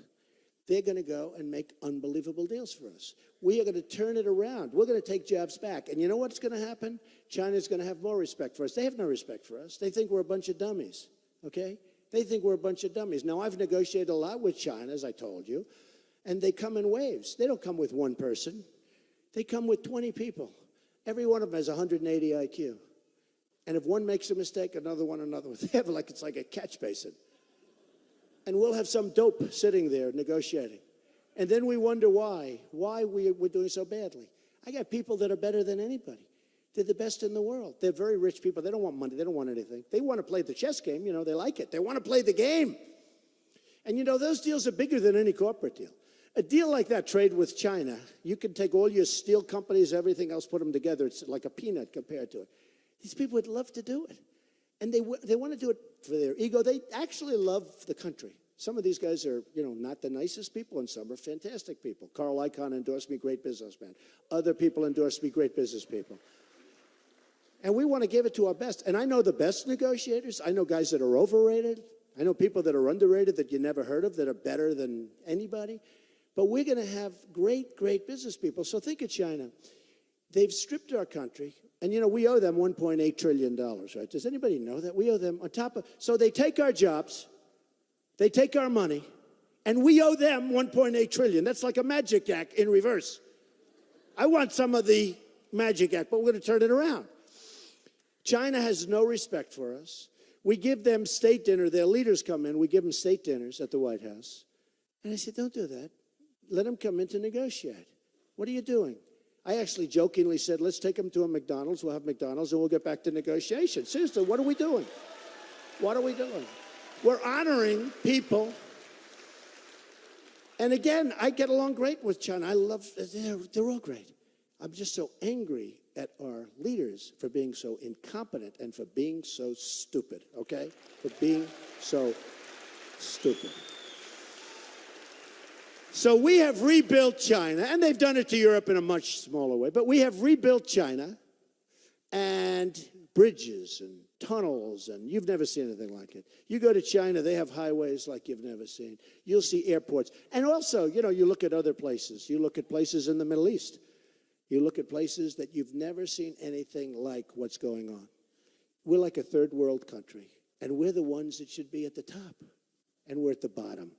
C: They're going to go and make unbelievable deals for us. We are going to turn it around. We're going to take jobs back. And you know what's going to happen? China's going to have more respect for us. They have no respect for us. They think we're a bunch of dummies, okay? They think we're a bunch of dummies. Now, I've negotiated a lot with China, as I told you, and they come in waves. They don't come with one person. They come with 20 people. Every one of them has 180 IQ. And if one makes a mistake, another one. They have it's like a catch basin. And we'll have some dope sitting there negotiating. And then we wonder why we're doing so badly. I got people that are better than anybody. They're the best in the world. They're very rich people. They don't want money. They don't want anything. They want to play the chess game. You know, they like it. They want to play the game. And, you know, those deals are bigger than any corporate deal. A deal like that, trade with China, you can take all your steel companies, everything else, put them together. It's like a peanut compared to it. These people would love to do it. And they want to do it for their ego. They actually love the country. Some of these guys are, you know, not the nicest people, and some are fantastic people. Carl Icahn endorsed me, great businessman. Other people endorsed me, great business people. And we want to give it to our best. And I know the best negotiators. I know guys that are overrated. I know people that are underrated that you never heard of that are better than anybody. But we're going to have great, great business people. So think of China. They've stripped our country. And, you know, we owe them $1.8 trillion, right? Does anybody know that? We owe them on top of... So they take our jobs, they take our money, and we owe them $1.8 trillion. That's like a magic act in reverse. I want some of the magic act, but we're going to turn it around. China has no respect for us. We give them state dinner. Their leaders come in. We give them state dinners at the White House. And I said, don't do that. Let them come in to negotiate. What are you doing? I actually jokingly said, let's take them to a McDonald's. We'll have McDonald's, and we'll get back to negotiation. Seriously, what are we doing? What are we doing? We're honoring people. And again, I get along great with China. I love, they're all great. I'm just so angry at our leaders for being so incompetent and for being so stupid, okay? For being so stupid. So we have rebuilt China, and they've done it to Europe in a much smaller way, but we have rebuilt China and bridges and tunnels, and you've never seen anything like it. You go to China, they have highways like you've never seen. You'll see airports. And also, you know, you look at other places. You look at places in the Middle East. You look at places that you've never seen anything like what's going on. We're like a third world country, and we're the ones that should be at the top, and we're at the bottom.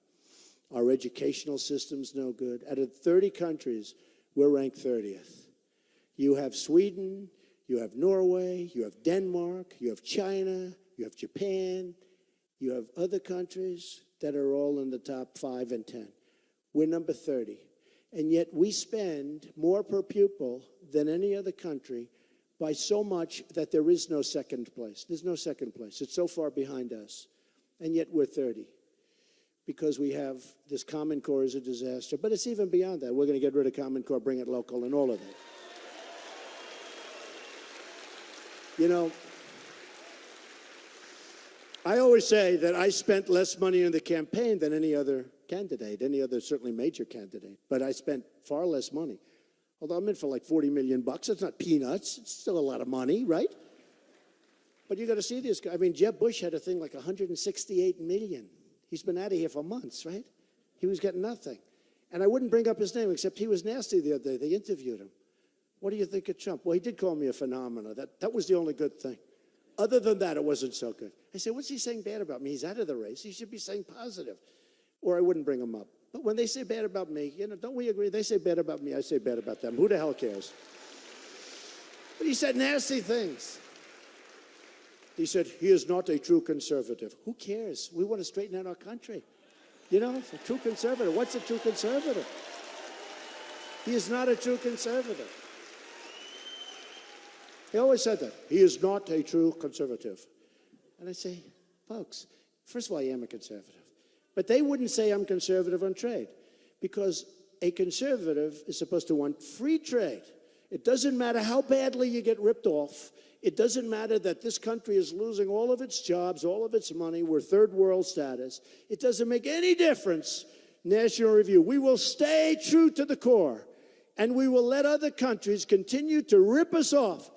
C: Our educational system's no good. Out of 30 countries, we're ranked 30th. You have Sweden, you have Norway, you have Denmark, you have China, you have Japan, you have other countries that are all in the top 5 and 10. We're number 30. And yet we spend more per pupil than any other country by so much that there is no second place. There's no second place. It's so far behind us. And yet we're 30 because we have this Common Core is a disaster. But it's even beyond that. We're going to get rid of Common Core, bring it local, and all of that. You know, I always say that I spent less money on the campaign than any other candidate, any other certainly major candidate, but I spent far less money. Although I'm in for like $40 million. That's not peanuts. It's still a lot of money, right? But you got to see this guy. I mean, Jeb Bush had a thing like $168 million. He's been out of here for months, right? He was getting nothing. And I wouldn't bring up his name, except he was nasty the other day. They interviewed him. What do you think of Trump? Well, he did call me a phenomenon. That was the only good thing. Other than that, it wasn't so good. I said, what's he saying bad about me? He's out of the race. He should be saying positive. Or I wouldn't bring him up. But when they say bad about me, you know, don't we agree? They say bad about me, I say bad about them. Who the hell cares? But he said nasty things. He said, he is not a true conservative. Who cares? We want to straighten out our country. You know, a true conservative. What's a true conservative? He is not a true conservative. He always said that. He is not a true conservative. And I say, folks, first of all, I am a conservative. But they wouldn't say I'm conservative on trade because a conservative is supposed to want free trade. It doesn't matter how badly you get ripped off. It doesn't matter that this country is losing all of its jobs, all of its money. We're third world status. It doesn't make any difference. National Review. We will stay true to the core, and we will let other countries continue to rip us off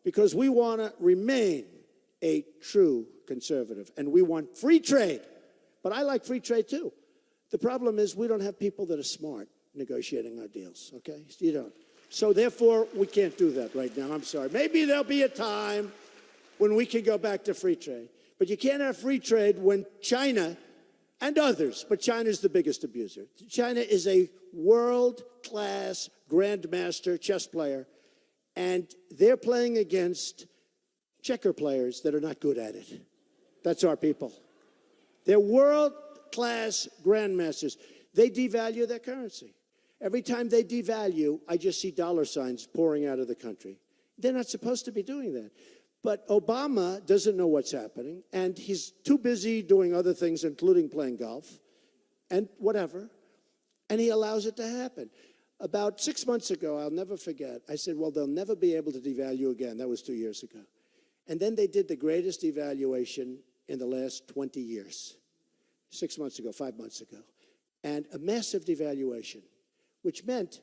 C: because we want to remain a true conservative, and we want free trade. But I like free trade, too. The problem is we don't have people that are smart negotiating our deals, okay? You don't. So, therefore, we can't do that right now. I'm sorry. Maybe there'll be a time when we can go back to free trade. But you can't have free trade when China and others, but China's the biggest abuser. China is a world-class grandmaster chess player, and they're playing against checker players that are not good at it. That's our people. They're world-class grandmasters. They devalue their currency. Every time they devalue, I just see dollar signs pouring out of the country. They're not supposed to be doing that. But Obama doesn't know what's happening, and he's too busy doing other things, including playing golf and whatever, and he allows it to happen. About 6 months ago, I'll never forget, I said, well, they'll never be able to devalue again. That was 2 years ago. And then they did the greatest devaluation in the last 20 years. 6 months ago, 5 months ago. And a massive devaluation, which meant,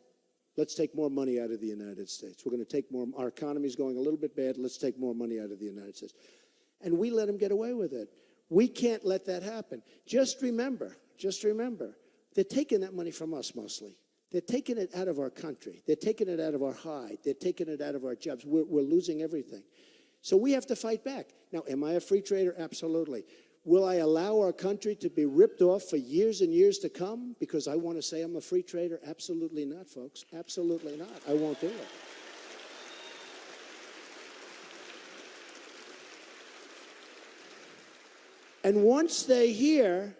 C: let's take more money out of the United States. We're going to take more, our economy's going a little bit bad, let's take more money out of the United States. And we let them get away with it. We can't let that happen. Just remember, they're taking that money from us mostly. They're taking it out of our country. They're taking it out of our hide. They're taking it out of our jobs. We're losing everything. So we have to fight back. Now, am I a free trader? Absolutely. Will I allow our country to be ripped off for years and years to come because I want to say I'm a free trader? Absolutely not, folks. Absolutely not. I won't do it. And once they hear,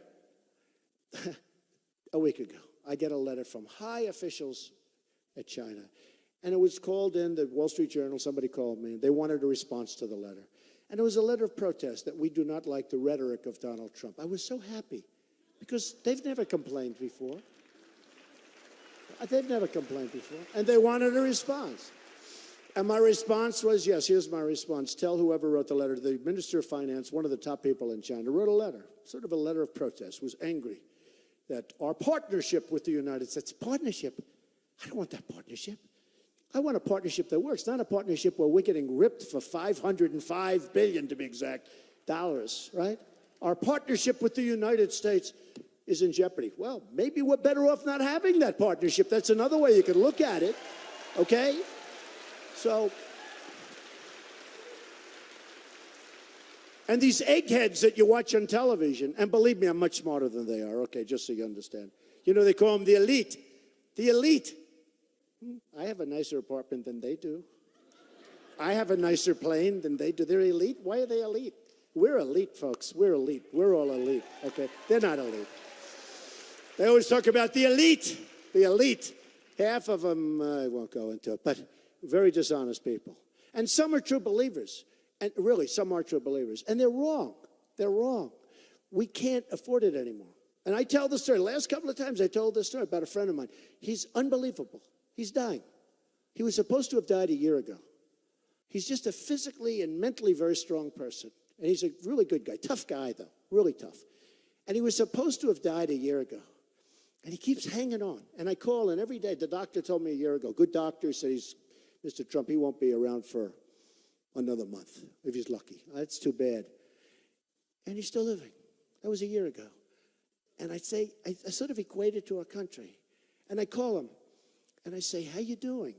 C: a week ago, I get a letter from high officials at China. And it was called in the Wall Street Journal. Somebody called me. They wanted a response to the letter. And it was a letter of protest that we do not like the rhetoric of Donald Trump. I was so happy because they've never complained before. They've never complained before. And they wanted a response. And my response was, yes, here's my response. Tell whoever wrote the letter, the Minister of Finance, one of the top people in China, wrote a letter, sort of a letter of protest, was angry that our partnership with the United States, partnership, I don't want that partnership. I want a partnership that works, not a partnership where we're getting ripped for $505 billion, to be exact, dollars, right? Our partnership with the United States is in jeopardy. Well, maybe we're better off not having that partnership. That's another way you can look at it, okay? So, and these eggheads that you watch on television, and believe me, I'm much smarter than they are, okay, just so you understand. You know, they call them the elite. The elite. I have a nicer apartment than they do. I have a nicer plane than they do. They're elite. Why are they elite? We're elite, folks. We're elite. We're all elite, okay? They're not elite. They always talk about the elite. The elite. Half of them, I won't go into it, but very dishonest people. And some are true believers. And really, some are true believers. And they're wrong. They're wrong. We can't afford it anymore. And I tell the story. Last couple of times I told this story about a friend of mine. He's unbelievable. He's dying. He was supposed to have died a year ago. He's just a physically and mentally very strong person. And he's a really good guy. Tough guy, though. Really tough. And he was supposed to have died a year ago. And he keeps hanging on. And I call in every day. The doctor told me a year ago. Good doctor said Mr. Trump, he won't be around for another month, if he's lucky. That's too bad. And he's still living. That was a year ago. And I sort of equate it to our country. And I call him. And I say, how you doing?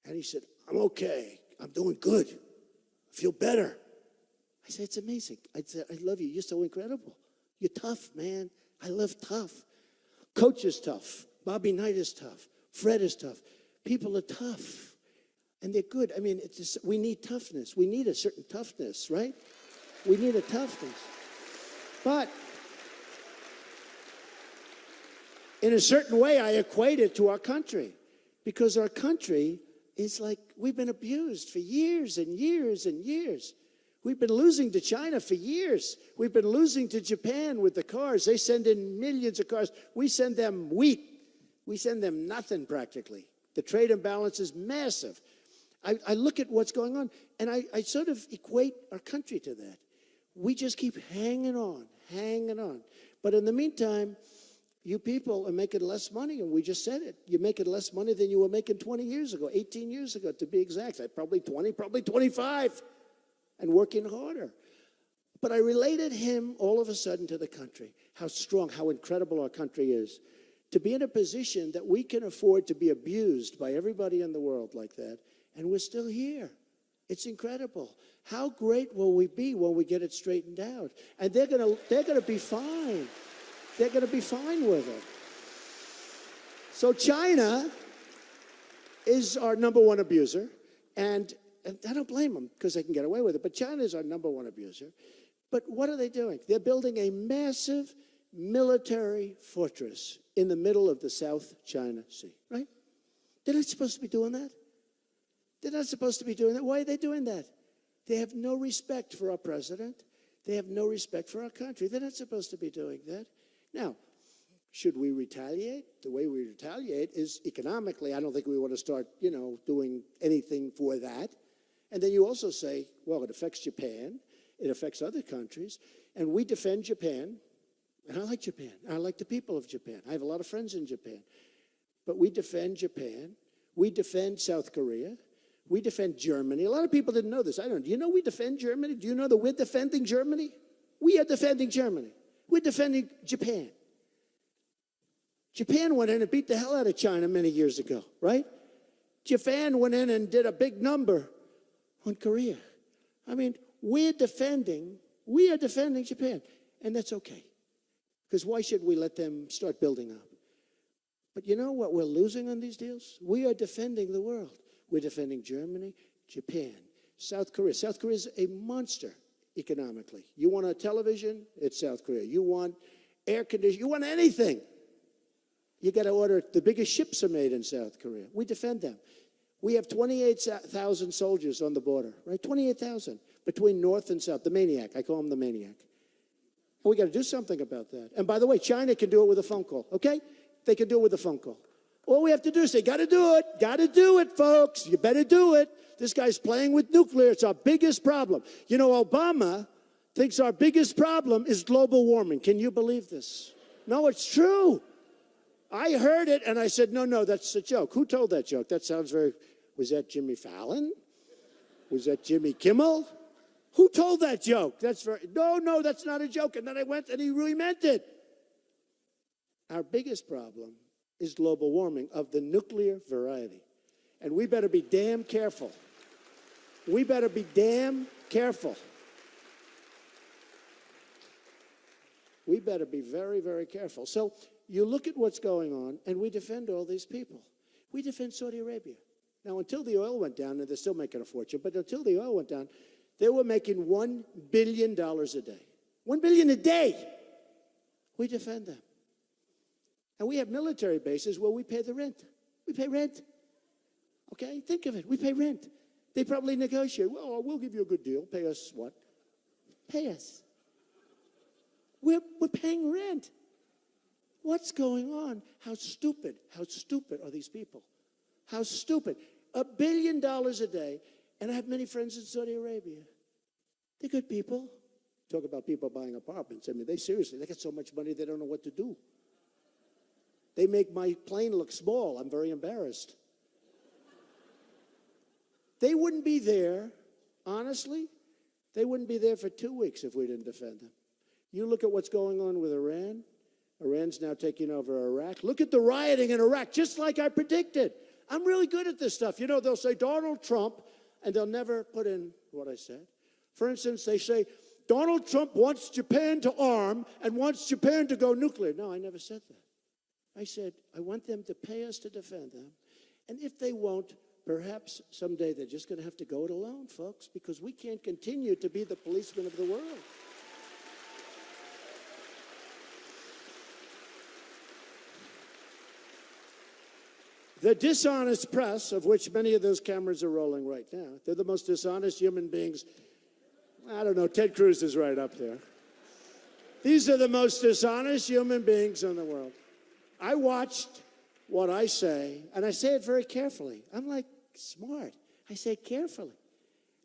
C: And he said, I'm okay. I'm doing good. I feel better. I said, it's amazing. I said, I love you. You're so incredible. You're tough, man. I love tough. Coach is tough. Bobby Knight is tough. Fred is tough. People are tough. And they're good. I mean, we need toughness. We need a certain toughness, right? We need a toughness. But in a certain way, I equate it to our country because our country is like we've been abused for years and years and years. We've been losing to China for years. We've been losing to Japan with the cars. They send in millions of cars. We send them wheat. We send them nothing practically. The trade imbalance is massive. I look at what's going on, and I sort of equate our country to that. We just keep hanging on, hanging on. But in the meantime, you people are making less money, and we just said it. You're making less money than you were making 20 years ago, 18 years ago, to be exact. Probably 20, probably 25, and working harder. But I related him all of a sudden to the country, how strong, how incredible our country is, to be in a position that we can afford to be abused by everybody in the world like that, and we're still here. It's incredible. How great will we be when we get it straightened out? And they're gonna be fine. They're going to be fine with it. So China is our number one abuser, and I don't blame them because they can get away with it, but China is our number one abuser. But what are they doing? They're building a massive military fortress in the middle of the South China Sea, right? They're not supposed to be doing that. They're not supposed to be doing that. Why are they doing that? They have no respect for our president. They have no respect for our country. They're not supposed to be doing that. Now, should we retaliate? The way we retaliate is economically. I don't think we want to start, doing anything for that. And then you also say, well, it affects Japan. It affects other countries. And we defend Japan. And I like Japan. I like the people of Japan. I have a lot of friends in Japan. But we defend Japan. We defend South Korea. We defend Germany. A lot of people didn't know this. I don't. Do you know we defend Germany? Do you know that we're defending Germany? We are defending Germany. We're defending Japan. Japan went in and beat the hell out of China many years ago, right? Japan went in and did a big number on Korea. I mean, we are defending Japan. And that's okay. Because why should we let them start building up? But you know what we're losing on these deals? We are defending the world. We're defending Germany, Japan, South Korea. South Korea is a monster economically. You want a television? It's South Korea. You want air conditioning? You want anything? You got to order. The biggest ships are made in South Korea. We defend them. We have 28,000 soldiers on the border, right? 28,000 between North and South. The maniac. I call him the maniac. We got to do something about that. And by the way, China can do it with a phone call, okay? They can do it with a phone call. All we have to do is say, got to do it. Got to do it, folks. You better do it. This guy's playing with nuclear. It's our biggest problem. You know, Obama thinks our biggest problem is global warming. Can you believe this? No, it's true. I heard it, and I said, no, that's a joke. Who told that joke? That sounds very... Was that Jimmy Fallon? Was that Jimmy Kimmel? Who told that joke? No, that's not a joke. And then I went, and he really meant it. Our biggest problem is global warming of the nuclear variety. And we better be damn careful. We better be damn careful. We better be very, very careful. So you look at what's going on, and we defend all these people. We defend Saudi Arabia. Now, until the oil went down, and they're still making a fortune, but until the oil went down, they were making $1 billion a day. $1 billion a day. We defend them. And we have military bases where we pay the rent. We pay rent. Okay? Think of it. We pay rent. They probably negotiate. Well, we'll give you a good deal. Pay us what? Pay us. We're paying rent. What's going on? How stupid are these people? How stupid. $1 billion a day. And I have many friends in Saudi Arabia. They're good people. Talk about people buying apartments. I mean, they got so much money they don't know what to do. They make my plane look small. I'm very embarrassed. They wouldn't be there, honestly, they wouldn't be there for 2 weeks if we didn't defend them. You look at what's going on with Iran. Iran's now taking over Iraq. Look at the rioting in Iraq, just like I predicted. I'm really good at this stuff. You know, they'll say Donald Trump, and they'll never put in what I said. For instance, they say, Donald Trump wants Japan to arm and wants Japan to go nuclear. No, I never said that. I said, I want them to pay us to defend them. And if they won't, perhaps someday they're just going to have to go it alone, folks, because we can't continue to be the policemen of the world. The dishonest press, of which many of those cameras are rolling right now, they're the most dishonest human beings. I don't know, Ted Cruz is right up there. These are the most dishonest human beings in the world. I watched what I say, and I say it very carefully. I'm like smart. I say it carefully.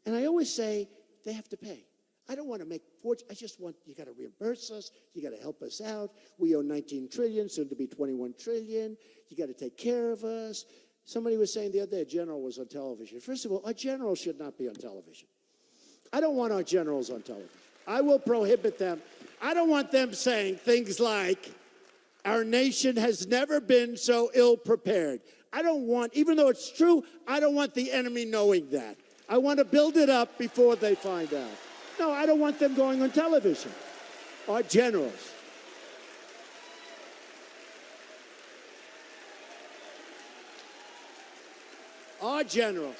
C: And I always say they have to pay. I don't want to make fortune. I just want, you got to reimburse us. You got to help us out. We owe 19 trillion, soon to be 21 trillion. You got to take care of us. Somebody was saying the other day a general was on television. First of all, a general should not be on television. I don't want our generals on television. I will prohibit them. I don't want them saying things like, our nation has never been so ill-prepared. I don't want, even though it's true, I don't want the enemy knowing that. I want to build it up before they find out. No, I don't want them going on television. Our generals. Our generals.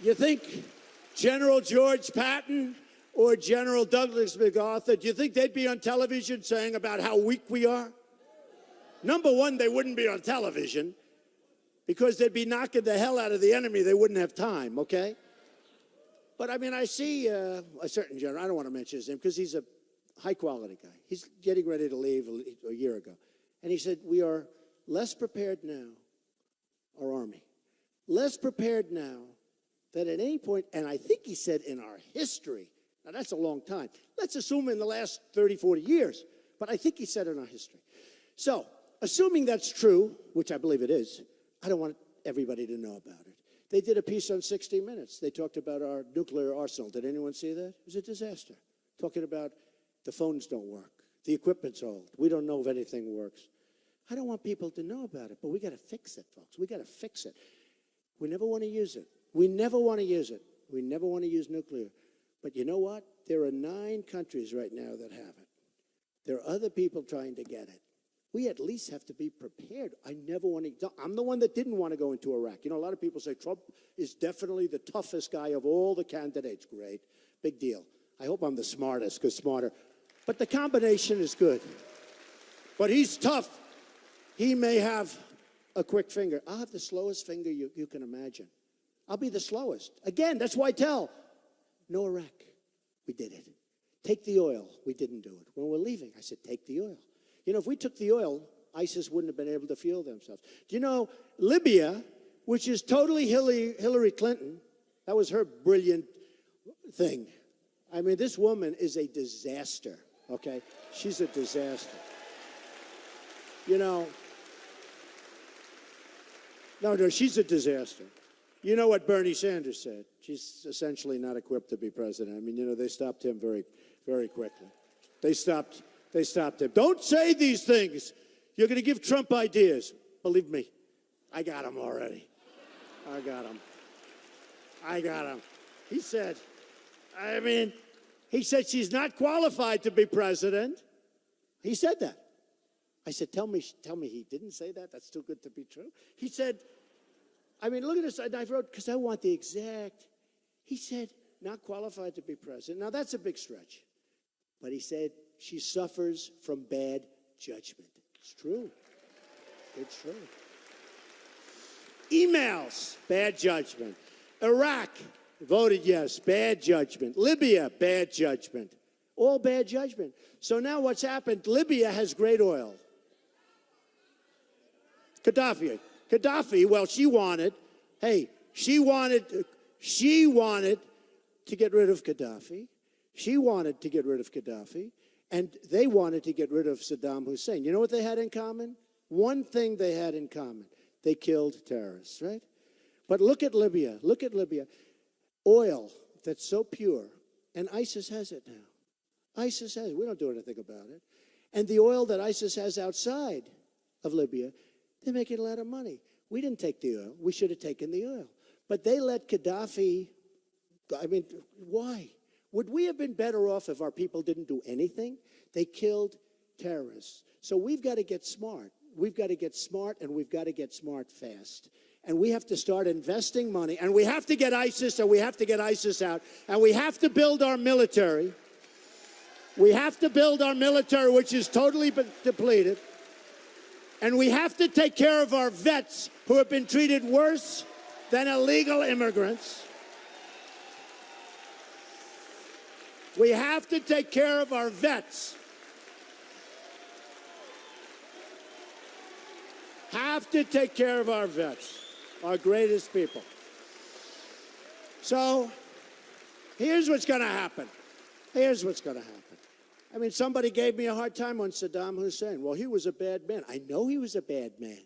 C: You think General George Patton or General Douglas MacArthur, do you think they'd be on television saying about how weak we are? Number one, they wouldn't be on television because they'd be knocking the hell out of the enemy. They wouldn't have time, okay? But, I mean, I see a certain general. I don't want to mention his name because he's a high-quality guy. He's getting ready to leave a year ago. And he said, we are less prepared now, our Army, less prepared now than at any point, and I think he said in our history. Now, that's a long time. Let's assume in the last 30, 40 years. But I think he said in our history. So, assuming that's true, which I believe it is, I don't want everybody to know about it. They did a piece on 60 Minutes. They talked about our nuclear arsenal. Did anyone see that? It was a disaster. Talking about the phones don't work. The equipment's old. We don't know if anything works. I don't want people to know about it, but we got to fix it, folks. We got to fix it. We never want to use it. We never want to use it. We never want to use nuclear. But you know what? There are 9 countries right now that have it. There are other people trying to get it. We at least have to be prepared. I never want to. I'm the one that didn't want to go into Iraq. You know, a lot of people say Trump is definitely the toughest guy of all the candidates. Great. Big deal. I hope I'm the smartest, because smarter. But the combination is good. But he's tough. He may have a quick finger. I'll have the slowest finger you can imagine. I'll be the slowest. Again, that's why I tell. No Iraq. We did it. Take the oil. We didn't do it. When we're leaving, I said, take the oil. You know, if we took the oil, ISIS wouldn't have been able to fuel themselves. Do you know, Libya, which is totally Hillary Clinton, that was her brilliant thing. I mean, this woman is a disaster, okay? She's a disaster. You know, no, she's a disaster. You know what Bernie Sanders said? She's essentially not equipped to be president. I mean, you know, they stopped him very, very quickly. They stopped him. Don't say these things. You're going to give Trump ideas. Believe me, I got him already. I got him. He said she's not qualified to be president. He said that. I said, tell me he didn't say that? That's too good to be true. He said, I mean, look at this. I wrote, because I want the exact. He said, not qualified to be president. Now, that's a big stretch. But he said, she suffers from bad judgment. It's true. It's true. Emails, bad judgment. Iraq, voted yes, bad judgment. Libya, bad judgment. All bad judgment. So now what's happened, Libya has great oil. Gaddafi, well, she wanted to get rid of Gaddafi. She wanted to get rid of Gaddafi. And they wanted to get rid of Saddam Hussein. You know what they had in common? One thing they had in common. They killed terrorists, right? But look at Libya. Look at Libya. Oil that's so pure. And ISIS has it now. ISIS has it. We don't do anything about it. And the oil that ISIS has outside of Libya, they're making a lot of money. We didn't take the oil. We should have taken the oil. But they let Gaddafi, I mean, why? Would we have been better off if our people didn't do anything? They killed terrorists. So we've got to get smart. We've got to get smart, and we've got to get smart fast. And we have to start investing money. And we have to get ISIS, and we have to get ISIS out. And we have to build our military. We have to build our military, which is totally depleted. And we have to take care of our vets who have been treated worse than illegal immigrants. We have to take care of our vets. Have to take care of our vets, our greatest people. So, here's what's going to happen. Here's what's going to happen. I mean, somebody gave me a hard time on Saddam Hussein. Well, he was a bad man. I know he was a bad man.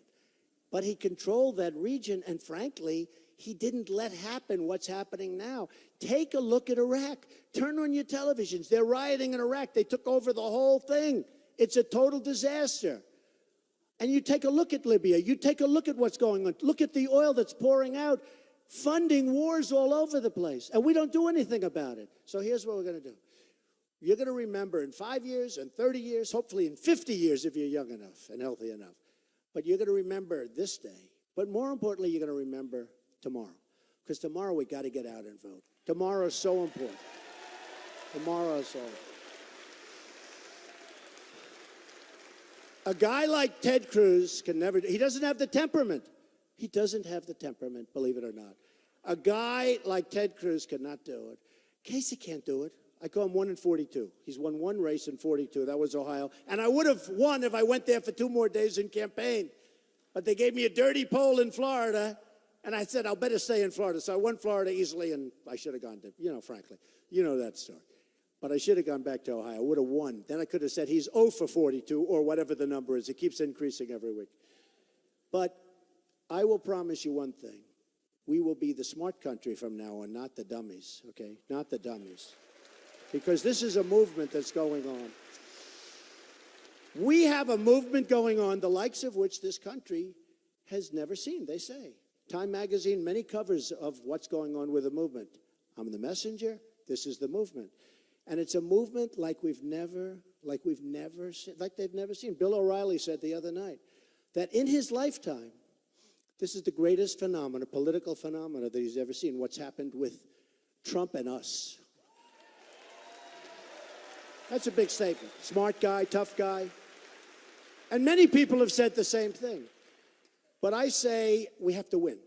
C: But he controlled that region, and frankly, he didn't let happen what's happening now. Take a look at Iraq. Turn on your televisions. They're rioting in Iraq. They took over the whole thing. It's a total disaster. And you take a look at Libya. You take a look at what's going on. Look at the oil that's pouring out, funding wars all over the place. And we don't do anything about it. So here's what we're going to do. You're going to remember in 5 years and 30 years, hopefully in 50 years if you're young enough and healthy enough. But you're going to remember this day. But more importantly, you're going to remember tomorrow. Because tomorrow we got to get out and vote. Tomorrow is so important. Tomorrow is so important. A guy like Ted Cruz can never, he doesn't have the temperament. He doesn't have the temperament, believe it or not. A guy like Ted Cruz cannot do it. Casey can't do it. I call him 1 in 42. He's won one race in 42. That was Ohio. And I would have won if I went there for 2 more days in campaign. But they gave me a dirty poll in Florida, and I said, I'll better stay in Florida. So I won Florida easily, and I should have gone to, frankly. You know that story. But I should have gone back to Ohio. I would have won. Then I could have said he's 0 for 42, or whatever the number is. It keeps increasing every week. But I will promise you one thing. We will be the smart country from now on, not the dummies, okay? Not the dummies. Because this is a movement that's going on. We have a movement going on, the likes of which this country has never seen, they say. Time magazine, many covers of what's going on with the movement. I'm the messenger, this is the movement. And it's a movement like they've never seen. Bill O'Reilly said the other night that in his lifetime, this is the greatest phenomenon, political phenomena that he's ever seen, what's happened with Trump and us. That's a big statement. Smart guy, tough guy. And many people have said the same thing. But I say we have to win.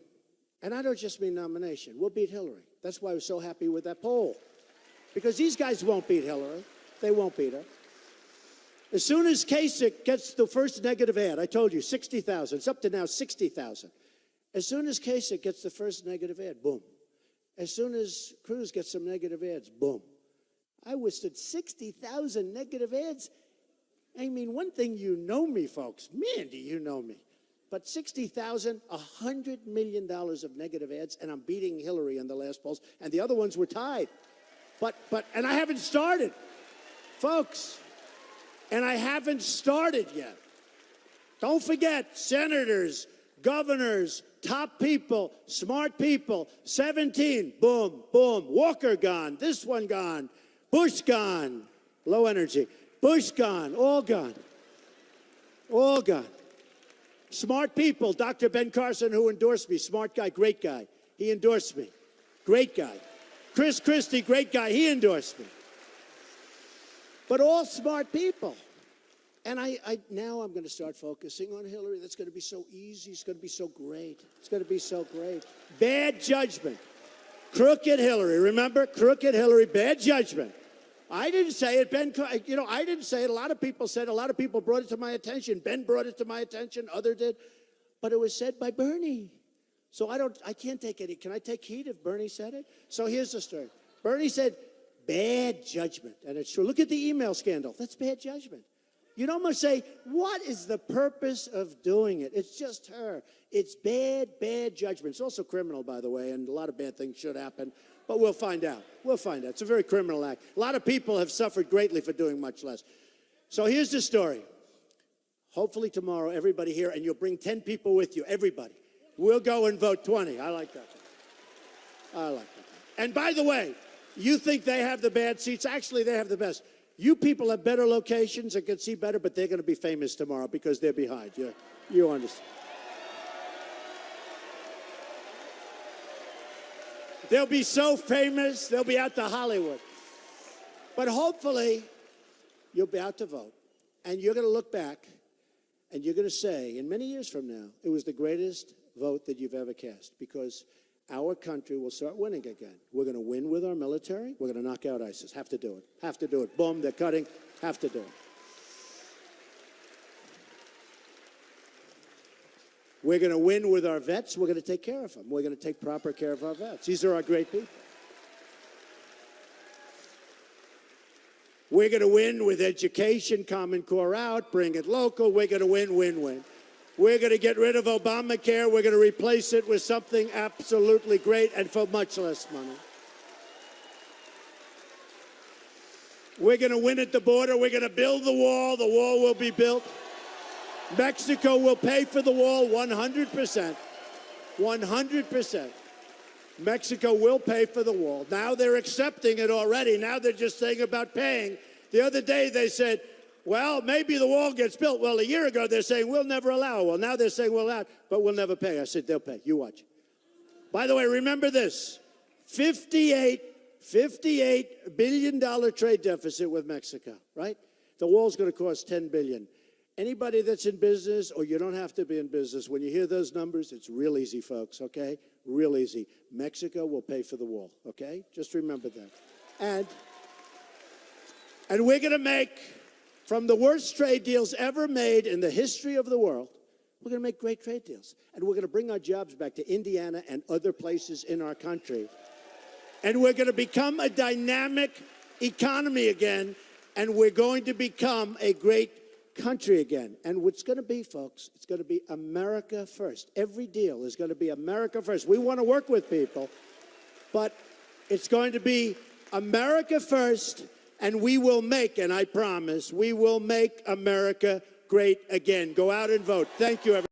C: And I don't just mean nomination. We'll beat Hillary. That's why I was so happy with that poll. Because these guys won't beat Hillary. They won't beat her. As soon as Kasich gets the first negative ad, I told you, 60,000. It's up to now 60,000. As soon as Kasich gets the first negative ad, boom. As soon as Cruz gets some negative ads, boom. I withstood 60,000 negative ads. I mean, one thing, you know me, folks. Man, do you know me. But 60,000, $100 million of negative ads, and I'm beating Hillary in the last polls, and the other ones were tied. And I haven't started, folks. And I haven't started yet. Don't forget, senators, governors, top people, smart people, 17, boom, boom. Walker gone, this one gone, Bush gone, low energy. Bush gone, all gone. All gone. Smart people, Dr. Ben Carson, who endorsed me, smart guy, great guy. He endorsed me, great guy. Chris Christie, great guy, he endorsed me. But all smart people. And now I'm going to start focusing on Hillary. That's going to be so easy. It's going to be so great. It's going to be so great. Bad judgment. Crooked Hillary. Remember? Crooked Hillary, bad judgment. I didn't say it. I didn't say it. A lot of people said, a lot of people brought it to my attention. Ben brought it to my attention. Other did. But it was said by Bernie. So I can't take it. Can I take heat if Bernie said it? So here's the story. Bernie said, bad judgment. And it's true. Look at the email scandal. That's bad judgment. You'd almost say, what is the purpose of doing it? It's just her. It's bad, bad judgment. It's also criminal, by the way, and a lot of bad things should happen. But we'll find out. We'll find out. It's a very criminal act. A lot of people have suffered greatly for doing much less. So here's the story. Hopefully tomorrow, everybody here, and you'll bring 10 people with you, everybody. We'll go and vote 20. I like that. I like that. And by the way, you think they have the bad seats. Actually, they have the best. You people have better locations and can see better, but they're going to be famous tomorrow because they're behind. You understand. They'll be so famous, they'll be out to Hollywood. But hopefully, you'll be out to vote. And you're going to look back, and you're going to say, in many years from now, it was the greatest vote that you've ever cast, because our country will start winning again. We're going to win with our military. We're going to knock out ISIS. Have to do it. Have to do it. Boom, they're cutting. Have to do it. We're going to win with our vets. We're going to take care of them. We're going to take proper care of our vets. These are our great people. We're going to win with education, Common Core out, bring it local. We're going to win, win, win. We're going to get rid of Obamacare. We're going to replace it with something absolutely great and for much less money. We're going to win at the border. We're going to build the wall. The wall will be built. Mexico will pay for the wall 100%. 100%. Mexico will pay for the wall. Now they're accepting it already. Now they're just saying about paying. The other day they said, well, maybe the wall gets built. Well, a year ago they're saying we'll never allow. Well, now they're saying we'll allow, but we'll never pay. I said they'll pay. You watch. By the way, remember this. $58 billion trade deficit with Mexico, right? The wall's going to cost $10 billion. Anybody that's in business, or you don't have to be in business, when you hear those numbers, it's real easy, folks, okay? Real easy. Mexico will pay for the wall, okay? Just remember that. And we're going to make, from the worst trade deals ever made in the history of the world, we're going to make great trade deals. And we're going to bring our jobs back to Indiana and other places in our country. And we're going to become a dynamic economy again. And we're going to become a great country again. And what's going to be, folks, it's going to be America first. Every deal is going to be America first. We want to work with people, but it's going to be America first, and we will make, and I promise, we will make America great again. Go out and vote. Thank you, everyone.